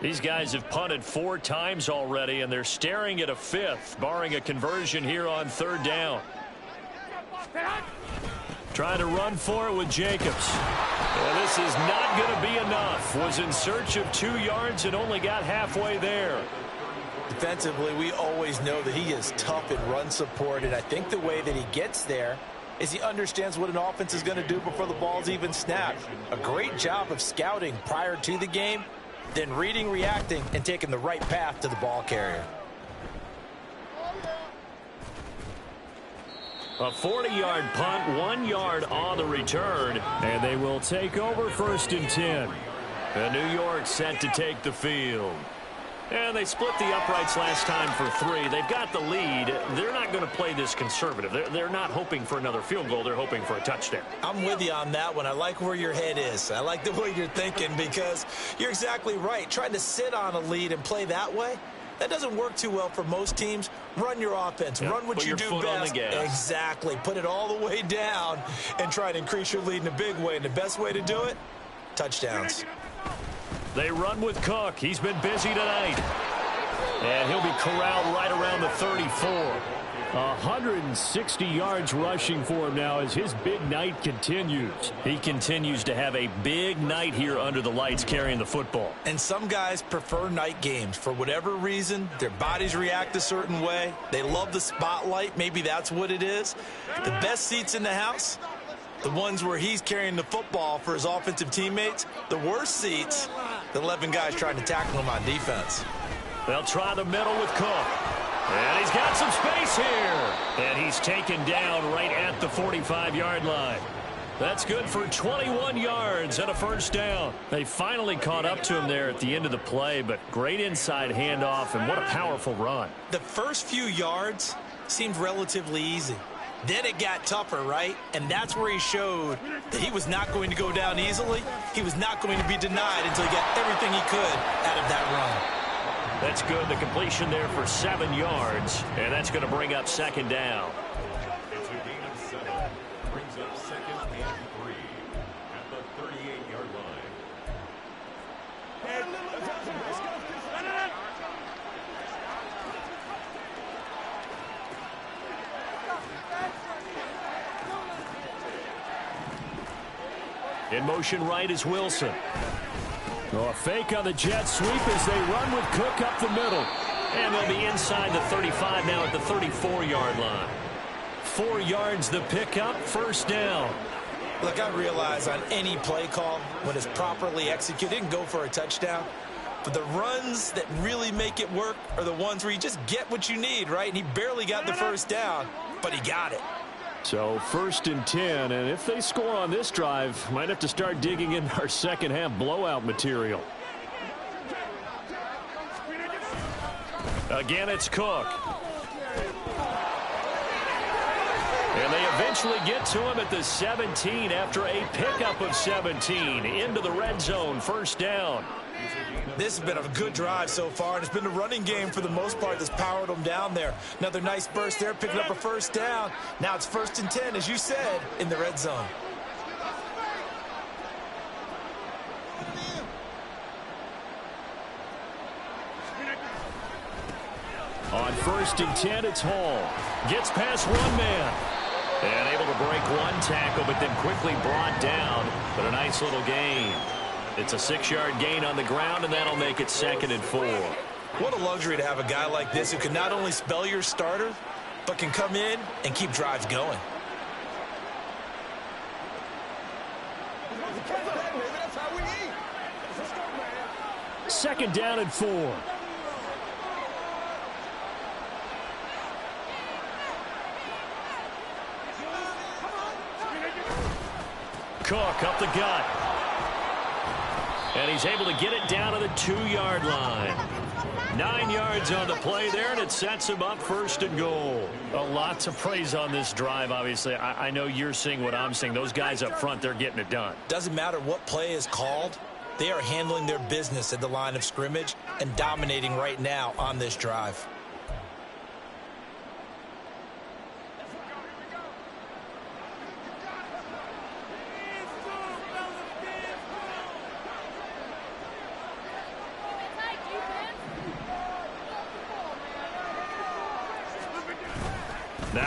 These guys have punted 4 times already, and they're staring at a 5th, barring a conversion here on 3rd down. Trying to run for it with Jacobs. Well, this is not going to be enough. Was in search of 2 yards and only got halfway there. Defensively, we always know that he is tough in run support, and I think the way that he gets there is he understands what an offense is going to do before the ball's even snapped. A great job of scouting prior to the game, then reading, reacting, and taking the right path to the ball carrier. A 40-yard punt, 1 yard on the return, and they will take over 1st and 10. And New York set to take the field. And they split the uprights last time for 3. They've got the lead. They're not going to play this conservative. They're not hoping for another field goal. They're hoping for a touchdown. I'm with you on that one. I like where your head is. I like the way you're thinking because you're exactly right. Trying to sit on a lead and play that way, that doesn't work too well for most teams. Run your offense. Run what you do best. Exactly. Put it all the way down and try to increase your lead in a big way. And the best way to do it, touchdowns. They run with Cook. He's been busy tonight. And he'll be corralled right around the 34. 160 yards rushing for him now as his big night continues. He continues to have a big night here under the lights carrying the football. And some guys prefer night games. For whatever reason, their bodies react a certain way. They love the spotlight. Maybe that's what it is. The best seats in the house, the ones where he's carrying the football for his offensive teammates. The worst seats, the 11 guys trying to tackle him on defense. They'll try the middle with Cook. And he's got some space here. And he's taken down right at the 45-yard line. That's good for 21 yards and a 1st down. They finally caught up to him there at the end of the play, but great inside handoff, and what a powerful run. The first few yards seemed relatively easy. Then it got tougher, right? And that's where he showed that he was not going to go down easily. He was not going to be denied until he got everything he could out of that run. That's good. The completion there for 7 yards, and that's going to bring up 2nd down. It's a gain of 7. Brings up 2nd and 3 at the 38-yard line. In motion right is Wilson. A fake on the jet sweep as they run with Cook up the middle. And they'll be inside the 35 now at the 34-yard line. 4 yards the pickup, 1st down. Look, I realize on any play call, when it's properly executed, it can go for a touchdown. But the runs that really make it work are the ones where you just get what you need, right? And he barely got the 1st down, but he got it. So 1st and 10, and if they score on this drive, might have to start digging in our second half blowout material. Again, it's Cook. And they eventually get to him at the 17 after a pickup of 17 into the red zone, 1st down. This has been a good drive so far, and it's been the running game for the most part that's powered them down there. Another nice burst there, picking up a 1st down. Now it's 1st and 10, as you said, in the red zone. On 1st and 10, it's Hall. Gets past one man. And able to break one tackle, but then quickly brought down. But a nice little gain. It's a 6-yard gain on the ground, and that'll make it 2nd and 4. What a luxury to have a guy like this who can not only spell your starter, but can come in and keep drives going. Second down and 4. Cook up the gut. And he's able to get it down to the 2-yard line. 9 yards on the play there, and it sets him up 1st and goal. A lot to praise on this drive, obviously. I know you're seeing what I'm seeing. Those guys up front, they're getting it done. Doesn't matter what play is called. They are handling their business at the line of scrimmage and dominating right now on this drive.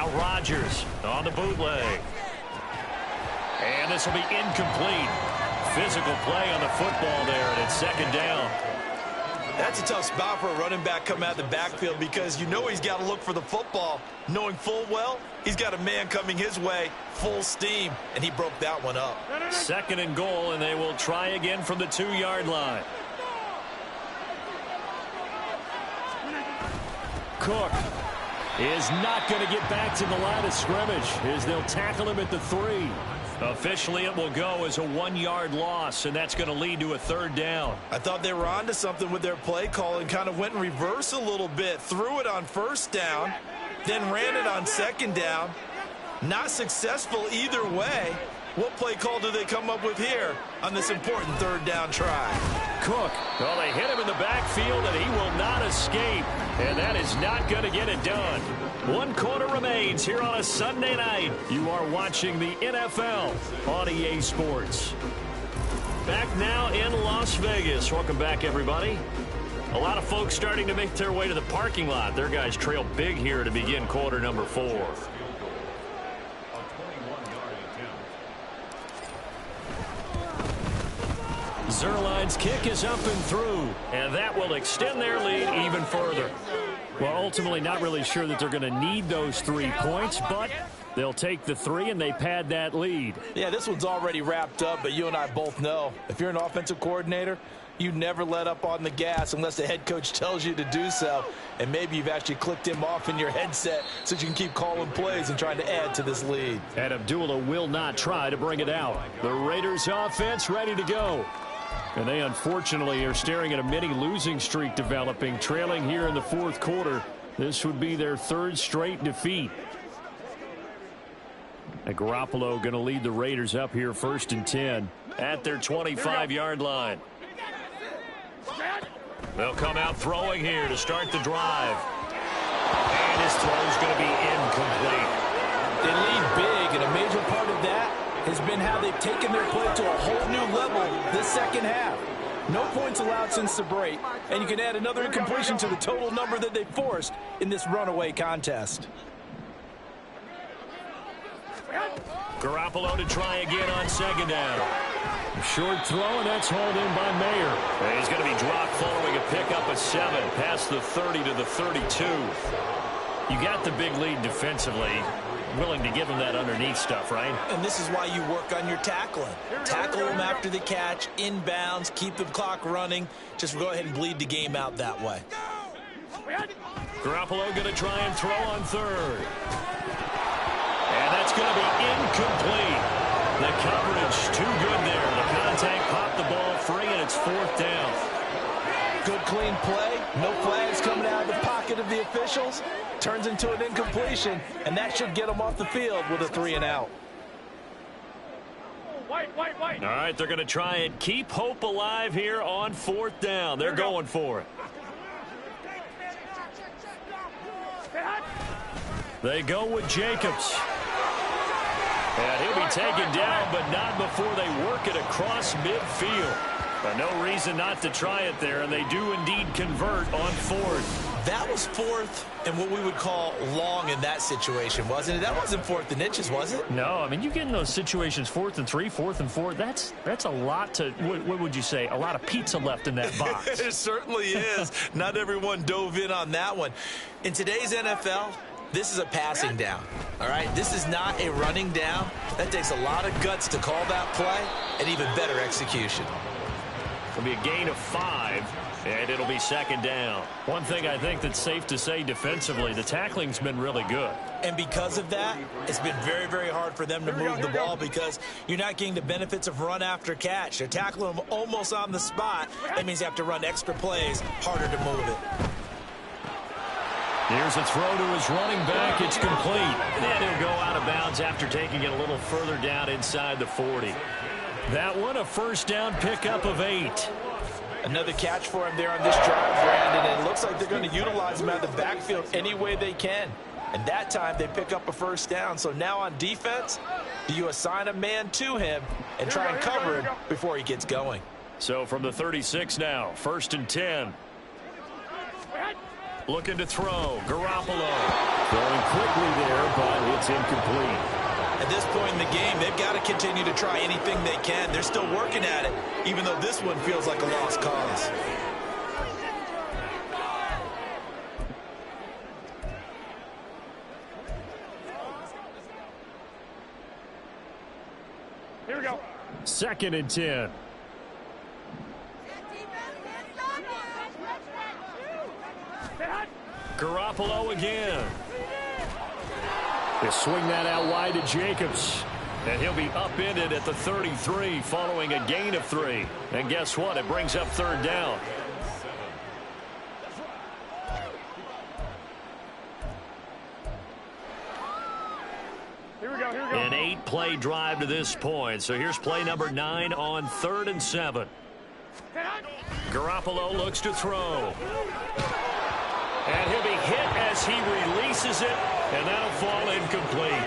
Now Rodgers on the bootleg. And this will be incomplete. Physical play on the football there, and it's second down. That's a tough spot for a running back coming out of the backfield because you know he's got to look for the football, knowing full well he's got a man coming his way full steam, and he broke that one up. Second and goal, and they will try again from the 2-yard line. Cook is not going to get back to the line of scrimmage as they'll tackle him at the 3. Officially, it will go as a 1-yard loss, and that's going to lead to a third down. I thought they were onto something with their play call and kind of went in reverse a little bit. Threw it on first down, then ran it on second down. Not successful either way. What play call do they come up with here on this important third down try? Cook. Well, they hit him in the backfield, and he will not escape. And that is not going to get it done. 1 quarter remains here on a Sunday night. You are watching the NFL on EA Sports. Back now in Las Vegas. Welcome back, everybody. A lot of folks starting to make their way to the parking lot. Their guys trail big here to begin quarter number 4. Zerline's kick is up and through, and that will extend their lead even further. Well, ultimately not really sure that they're going to need those 3 points, but they'll take the 3 and they pad that lead. Yeah, this one's already wrapped up, but you and I both know if you're an offensive coordinator, you never let up on the gas unless the head coach tells you to do so. And maybe you've actually clicked him off in your headset so you can keep calling plays and trying to add to this lead. And Abdullah will not try to bring it out. The Raiders offense ready to go. And they unfortunately are staring at a mini losing streak developing, trailing here in the 4th quarter. This would be their 3rd straight defeat. And Garoppolo going to lead the Raiders up here 1st and 10 at their 25-yard line. They'll come out throwing here to start the drive. And his throw's going to be incomplete. They lead big, and a major part of that has been how they've taken their play to a whole new level this second half. No points allowed since the break, and you can add another incompletion to the total number that they forced in this runaway contest. Garoppolo to try again on second down. Short throw, and that's hauled in by Mayer. And he's going to be dropped following a pickup of 7 past the 30 to the 32. You got the big lead defensively. Willing to give him that underneath stuff, right? And this is why you work on your tackling. Tackle them after the catch, inbounds, keep the clock running. Just go ahead and bleed the game out that way. Garoppolo going to try and throw on 3rd. And that's going to be incomplete. The coverage too good there. The contact popped the ball free, and it's 4th down. Good clean play. No flags coming out of the pocket of the officials. Turns into an incompletion, and that should get them off the field with a 3 and out. All right, they're going to try and keep hope alive here on 4th down. They're going for it. They go with Jacobs. And he'll be taken down, but not before they work it across midfield. But no reason not to try it there, and they do indeed convert on 4th. That was 4th and what we would call long in that situation, wasn't it? That wasn't 4th and inches, was it? No, I mean, you get in those situations 4th and 3, 4th and 4. That's a lot to, what would you say, a lot of pizza left in that box. It certainly is. Not everyone dove in on that one. In today's NFL, this is a passing down, all right? This is not a running down. That takes a lot of guts to call that play and even better execution. It'll be a gain of 5, and it'll be second down. One thing I think that's safe to say defensively, the tackling's been really good. And because of that, it's been very, very hard for them to move the ball because you're not getting the benefits of run after catch. They're tackling them almost on the spot. That means you have to run extra plays, harder to move it. Here's a throw to his running back. It's complete. And he'll go out of bounds after taking it a little further down inside the 40. That one, a 1st down pickup of 8. Another catch for him there on this drive, Brandon, and it looks like they're going to utilize him out of the backfield any way they can. And that time they pick up a 1st down. So now on defense, do you assign a man to him and try and cover him before he gets going? So from the 36 now, 1st and 10. Looking to throw. Garoppolo. Throwing quickly there, but it's incomplete. At this point in the game, they've got to continue to try anything they can. They're still working at it, even though this one feels like a lost cause. Here we go. 2nd and 10. Garoppolo again. They swing that out wide to Jacobs. And he'll be upended at the 33 following a gain of 3. And guess what? It brings up 3rd down. Here we go. Here we go. An 8-play drive to this point. So here's play number 9 on 3rd and 7. Garoppolo looks to throw. And he'll be hit as he releases it. And that'll fall incomplete.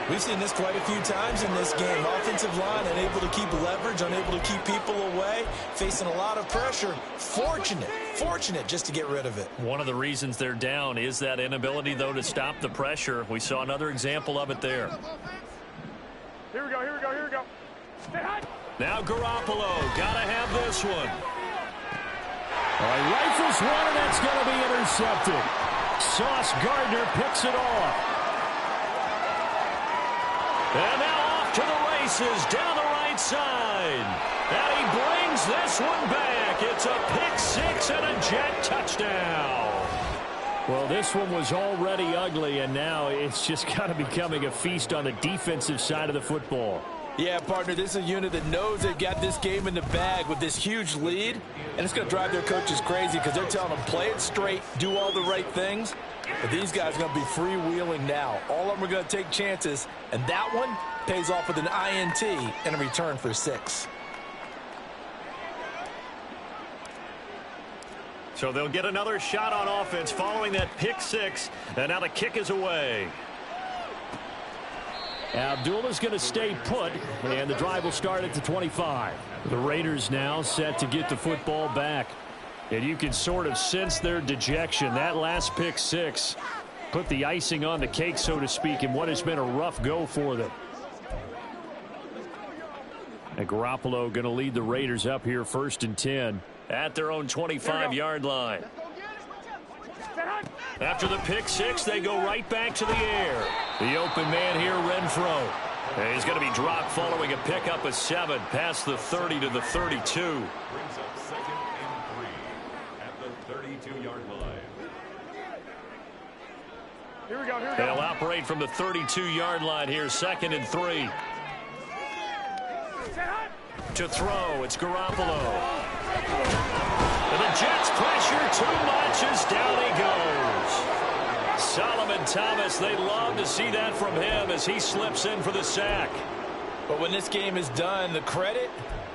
We've seen this quite a few times in this game. Offensive line unable to keep leverage, unable to keep people away, facing a lot of pressure. Fortunate just to get rid of it. One of the reasons they're down is that inability, though, to stop the pressure. We saw another example of it there. Here we go. Here we go. Here we go. Now Garoppolo. Gotta have this one. Rifles one, and that's going to be intercepted. Sauce Gardner picks it off. And now off to the races down the right side. And he brings this one back. It's a pick 6 and a Jet touchdown. Well, this one was already ugly, and now it's just kind of becoming a feast on the defensive side of the football. Yeah, partner, this is a unit that knows they've got this game in the bag with this huge lead, and it's going to drive their coaches crazy because they're telling them play it straight, do all the right things. But these guys are going to be freewheeling now. All of them are going to take chances, and that one pays off with an INT and a return for 6. So they'll get another shot on offense following that pick 6, and now the kick is away. Abdullah's going to stay put, and the drive will start at the 25. The Raiders now set to get the football back. And you can sort of sense their dejection. That last pick 6 put the icing on the cake, so to speak, in what has been a rough go for them. And Garoppolo going to lead the Raiders up here 1st and 10. At their own 25-yard line. After the pick 6, they go right back to the air. The open man here, Renfro. And he's going to be dropped following a pickup of 7 past the 30 to the 32. Brings up 2nd and 3 at the 32-yard line. Here we go. Here we go. They'll operate from the 32-yard line here, 2nd and 3. To throw, it's Garoppolo. And the Jets pressure too much as down he goes. Solomon Thomas, they love to see that from him as he slips in for the sack. But when this game is done, the credit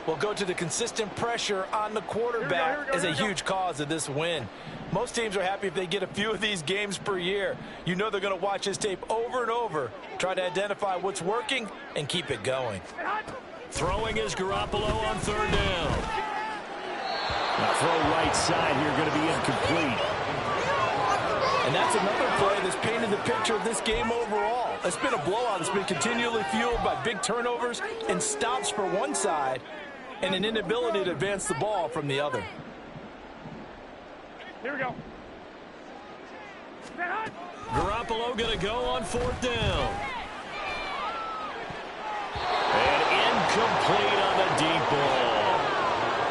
will go to the consistent pressure on the quarterback as a huge cause of this win. Most teams are happy if they get a few of these games per year. You know they're going to watch this tape over and over, try to identify what's working, and keep it going. Throwing is Garoppolo on 3rd down. The throw right side here going to be incomplete. And that's another play that's painted the picture of this game overall. It's been a blowout. It's been continually fueled by big turnovers and stops for one side and an inability to advance the ball from the other. Here we go. Garoppolo going to go on 4th down. And incomplete on the deep ball.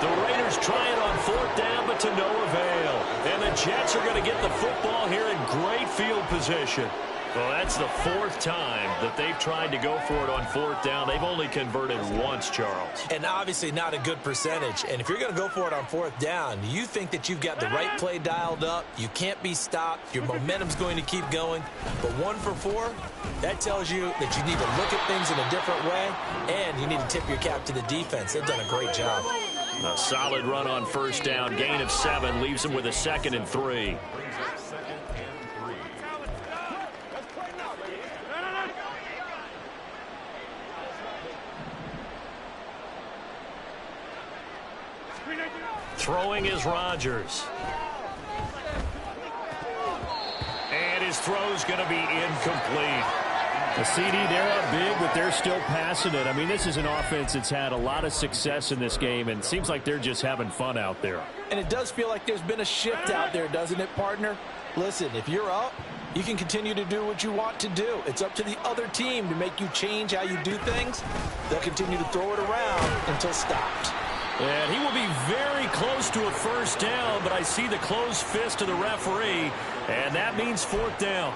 The Raiders try it on 4th down, but to no avail. And the Jets are going to get the football here in great field position. Well, that's the 4th time that they've tried to go for it on 4th down. They've only converted once, Charles. And obviously not a good percentage. And if you're going to go for it on 4th down, you think that you've got the right play dialed up. You can't be stopped. Your momentum's going to keep going. But 1 for 4, that tells you that you need to look at things in a different way, and you need to tip your cap to the defense. They've done a great job. A solid run on 1st down. Gain of 7 leaves them with a 2nd and 3. Brings up 2nd and 3. Throwing is Rodgers. throw's going to be incomplete. The CD, they're up big, but they're still passing it. I mean, this is an offense that's had a lot of success in this game, and it seems like they're just having fun out there. And it does feel like there's been a shift out there, doesn't it, partner? Listen, if you're up, you can continue to do what you want to do. It's up to the other team to make you change how you do things. They'll continue to throw it around until stopped. And he will be very close to a first down, but I see the closed fist of the referee, and that means fourth down.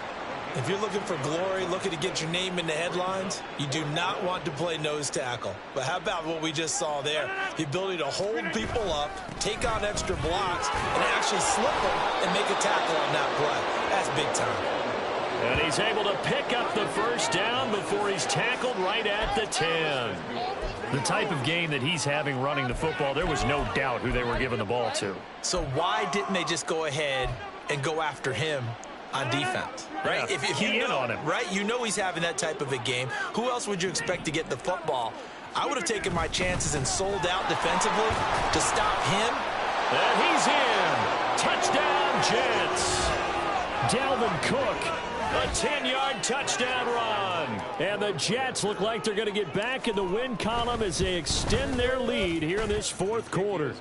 If you're looking for glory, looking to get your name in the headlines, you do not want to play nose tackle. But how about what we just saw there? The ability to hold people up, take on extra blocks, and actually slip them and make a tackle on that play. That's big time. And he's able to pick up the first down before he's tackled right at the 10. The type of game that he's having running the football, there was no doubt who they were giving the ball to. So why didn't they just go ahead and go after him on defense, right? Yeah, if you know, on him. Right? You know he's having that type of a game. Who else would you expect to get the football? I would have taken my chances and sold out defensively to stop him. And he's in. Touchdown, Jets. Dalvin Cook, a 10-yard touchdown run. And the Jets look like they're going to get back in the win column as they extend their lead here in this fourth quarter.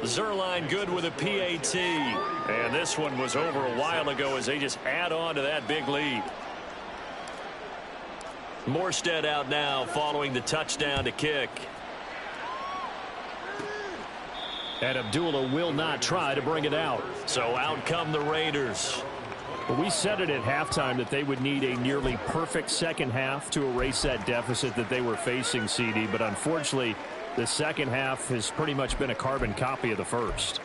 Zerline good with a PAT. And this one was over a while ago as they just add on to that big lead. Morstead out now following the touchdown to kick. And Abdullah will not try to bring it out. So out come the Raiders. Well, we said it at halftime that they would need a nearly perfect second half to erase that deficit that they were facing, CD. But unfortunately, the second half has pretty much been a carbon copy of the first.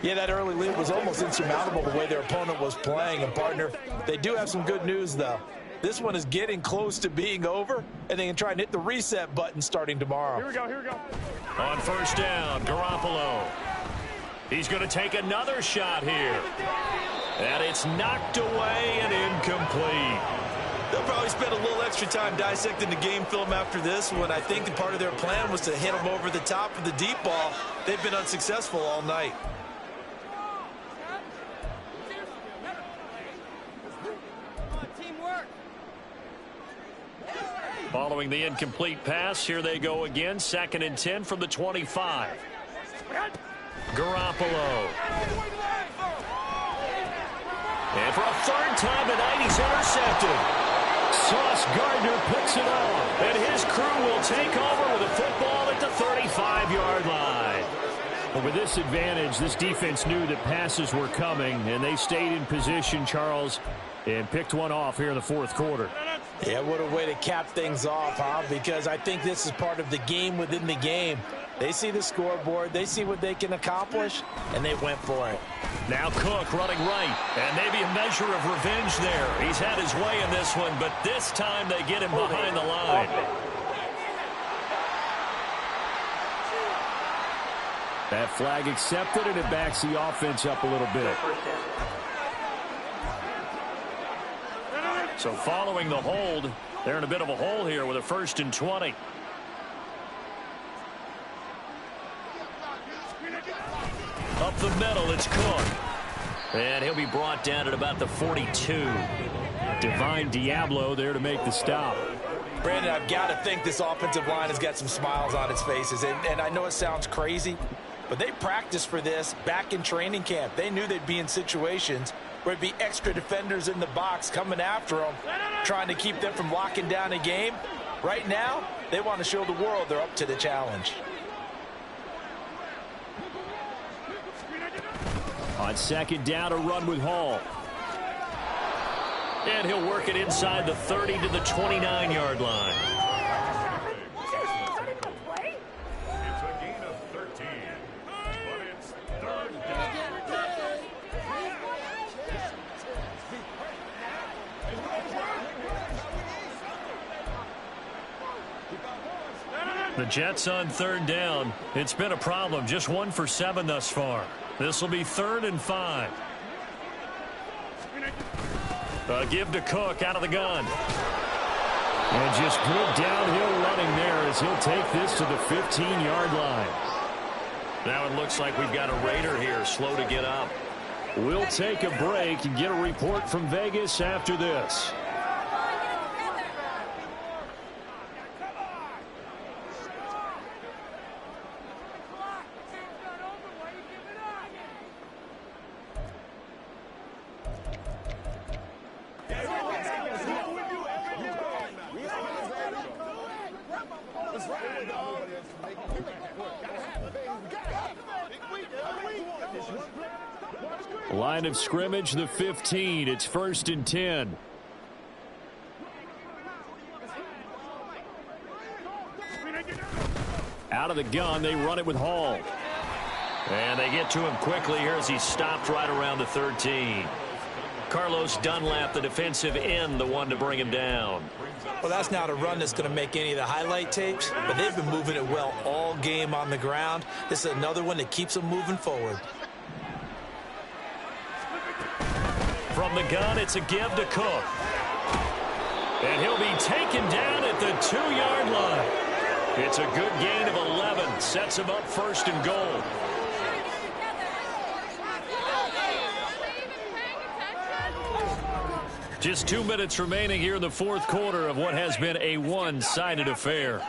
Yeah, that early lead was almost insurmountable the way their opponent was playing. And, partner, they do have some good news, though. This one is getting close to being over, and they can try and hit the reset button starting tomorrow. Here we go, here we go. On first down, Garoppolo. He's going to take another shot here. And it's knocked away and incomplete. They'll probably spend a little extra time dissecting the game film after this one. I think that part of their plan was to hit them over the top of the deep ball. They've been unsuccessful all night. Following the incomplete pass, here they go again. 2nd and 10 from the 25. Garoppolo. And for a third time tonight, he's intercepted. Sauce Gardner picks it off. And his crew will take over with a football at the 35-yard line. But with this advantage, this defense knew that passes were coming, and they stayed in position, Charles, and picked one off here in the fourth quarter. Yeah, what a way to cap things off, huh? Because I think this is part of the game within the game. They see the scoreboard, they see what they can accomplish, and they went for it. Now Cook running right, and maybe a measure of revenge there. He's had his way in this one, but this time they get him behind the line. That flag accepted, and it backs the offense up a little bit. So following the hold, they're in a bit of a hole here with a 1st and 20. Up the middle, it's Cook. And he'll be brought down at about the 42. Divine Diablo there to make the stop. Brandon, I've got to think this offensive line has got some smiles on its faces. And I know it sounds crazy, but they practiced for this back in training camp. They knew they'd be in situations where there'd be extra defenders in the box coming after them, trying to keep them from locking down a game. Right now, they want to show the world they're up to the challenge. On 2nd down, a run with Hall. And he'll work it inside the 30 to the 29-yard line. It's a gain of 13, but it's 3rd down. The Jets on 3rd down. It's been a problem. Just 1 for 7 thus far. This will be 3rd and 5. A give to Cook out of the gun. And just good downhill running there as he'll take this to the 15-yard line. Now it looks like we've got a Raider here, slow to get up. We'll take a break and get a report from Vegas after this. Line of scrimmage, the 15. It's 1st and 10. Out of the gun, they run it with Hall. And they get to him quickly here as he stopped right around the 13. Carlos Dunlap, the defensive end, the one to bring him down. Well, that's not a run that's going to make any of the highlight tapes, but they've been moving it well all game on the ground. This is another one that keeps them moving forward. From the gun, it's a give to Cook. And he'll be taken down at the 2-yard line. It's a good gain of 11. Sets him up 1st and goal. Just 2 minutes remaining here in the 4th quarter of what has been a one-sided affair.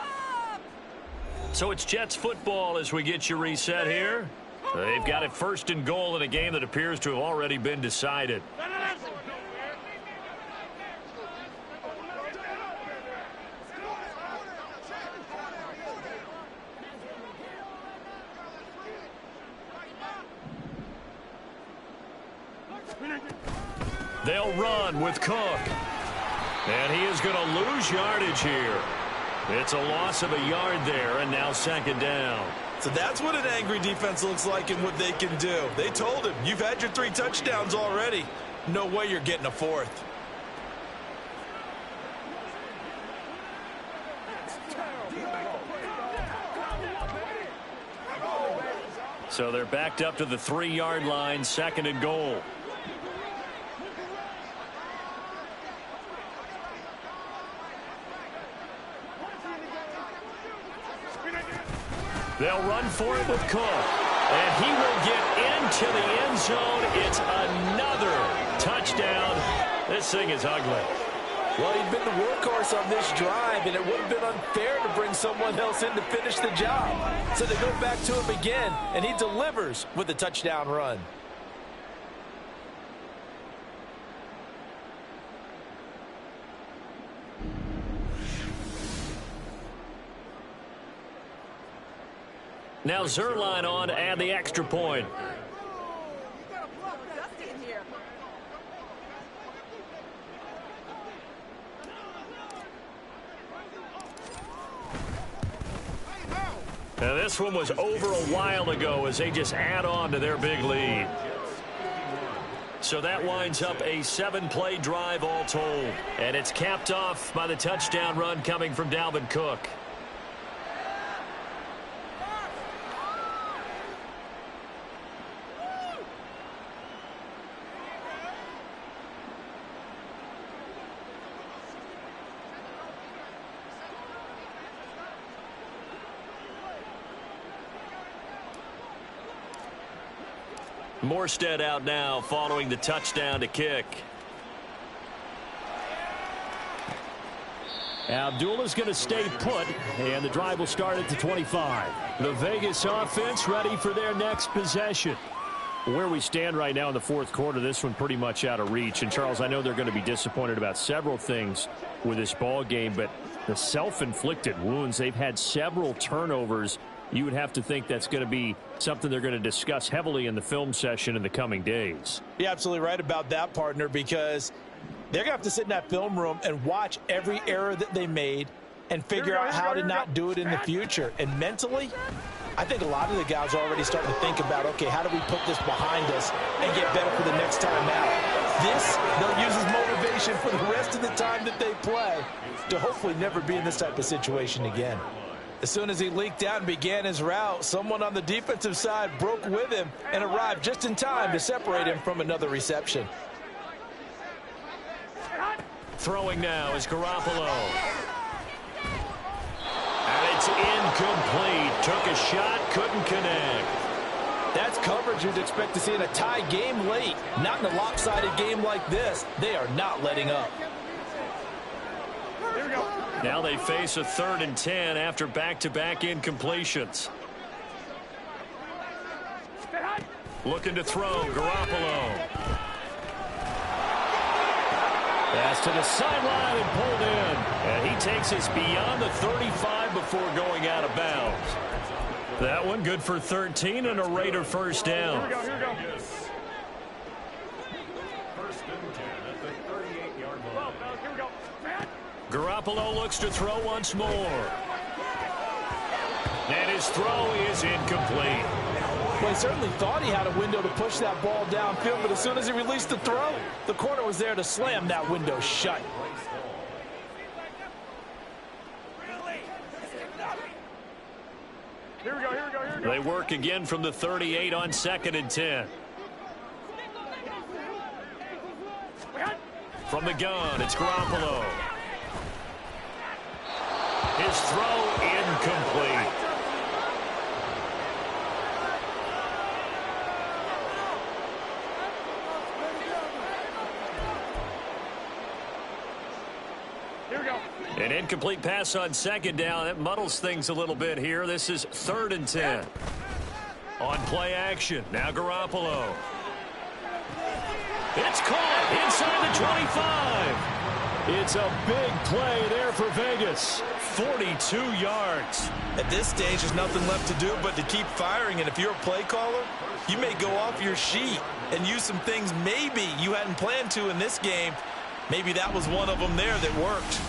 So it's Jets football as we get you reset here. They've got it 1st and goal in a game that appears to have already been decided. They'll run with Cook. And he is going to lose yardage here. It's a loss of a yard there, and now 2nd down. So that's what an angry defense looks like and what they can do. They told him, you've had your 3 touchdowns already. No way you're getting a 4th. So they're backed up to the 3-yard line, 2nd and goal. They'll run for it with Cook. And he will get into the end zone. It's another touchdown. This thing is ugly. Well, he's been the workhorse on this drive, and it would have been unfair to bring someone else in to finish the job. So they go back to him again, and he delivers with a touchdown run. Now Zerline on to add the extra point. Now this one was over a while ago as they just add on to their big lead. So that winds up a 7-play drive all told. And it's capped off by the touchdown run coming from Dalvin Cook. Morstead out now following the touchdown to kick. Abdullah's going to stay put, and the drive will start at the 25. The Vegas offense ready for their next possession. Where we stand right now in the 4th quarter, this one pretty much out of reach. And, Charles, I know they're going to be disappointed about several things with this ball game, but the self-inflicted wounds, they've had several turnovers. You would have to think that's going to be something they're going to discuss heavily in the film session in the coming days. You're absolutely right about that, partner, because they're going to have to sit in that film room and watch every error that they made and figure out how to not do it in the future. And mentally, I think a lot of the guys are already starting to think about, okay, how do we put this behind us and get better for the next time out? This, they'll use as motivation for the rest of the time that they play to hopefully never be in this type of situation again. As soon as he leaked out and began his route, someone on the defensive side broke with him and arrived just in time to separate him from another reception. Throwing now is Garoppolo. And it's incomplete. Took a shot, couldn't connect. That's coverage you'd expect to see in a tie game late. Not in a lopsided game like this. They are not letting up. Here we go. Now they face a 3rd and 10 after back-to-back incompletions. Looking to throw, Garoppolo. Pass to the sideline and pulled in. And he takes us beyond the 35 before going out of bounds. That one good for 13 and a Raider first down. Here we go, here we go. First and 10 at the 38-yard line. Here we go. Garoppolo looks to throw once more. And his throw is incomplete. Well, he certainly thought he had a window to push that ball downfield, but as soon as he released the throw, the corner was there to slam that window shut. Here we go, here we go, here we go. They work again from the 38 on 2nd and 10. From the gun, it's Garoppolo. His throw incomplete. Here we go. An incomplete pass on 2nd down. That muddles things a little bit here. This is 3rd and 10. On play action. Now Garoppolo. It's caught inside the 25. It's a big play there for Vegas. 42 yards. At this stage, there's nothing left to do but to keep firing, and if you're a play caller, you may go off your sheet and use some things maybe you hadn't planned to in this game. Maybe that was one of them there that worked.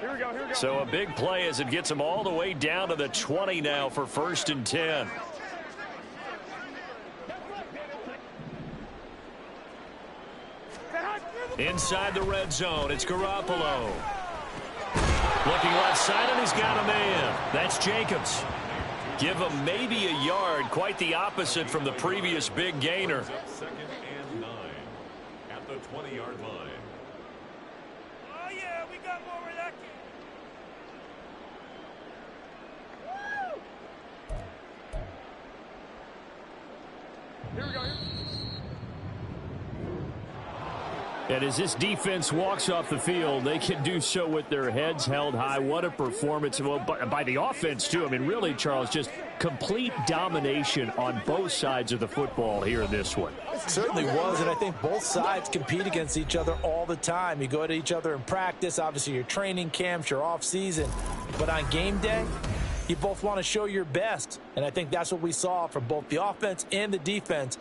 Here we go, here we go. So a big play as it gets them all the way down to the 20 now for 1st and 10. Inside the red zone, it's Garoppolo. Looking left side, and he's got a man. That's Jacobs. Give him maybe a yard, quite the opposite from the previous big gainer. 2nd and 9 at the 20-yard line. Oh, yeah, we got more where that came. Here we go, here. And as this defense walks off the field, they can do so with their heads held high. What a performance by the offense, too. I mean, really, Charles, just complete domination on both sides of the football here in this one. It certainly was, and I think both sides compete against each other all the time. You go at each other in practice, obviously your training camps, your off-season. But on game day, you both want to show your best. And I think that's what we saw from both the offense and the defense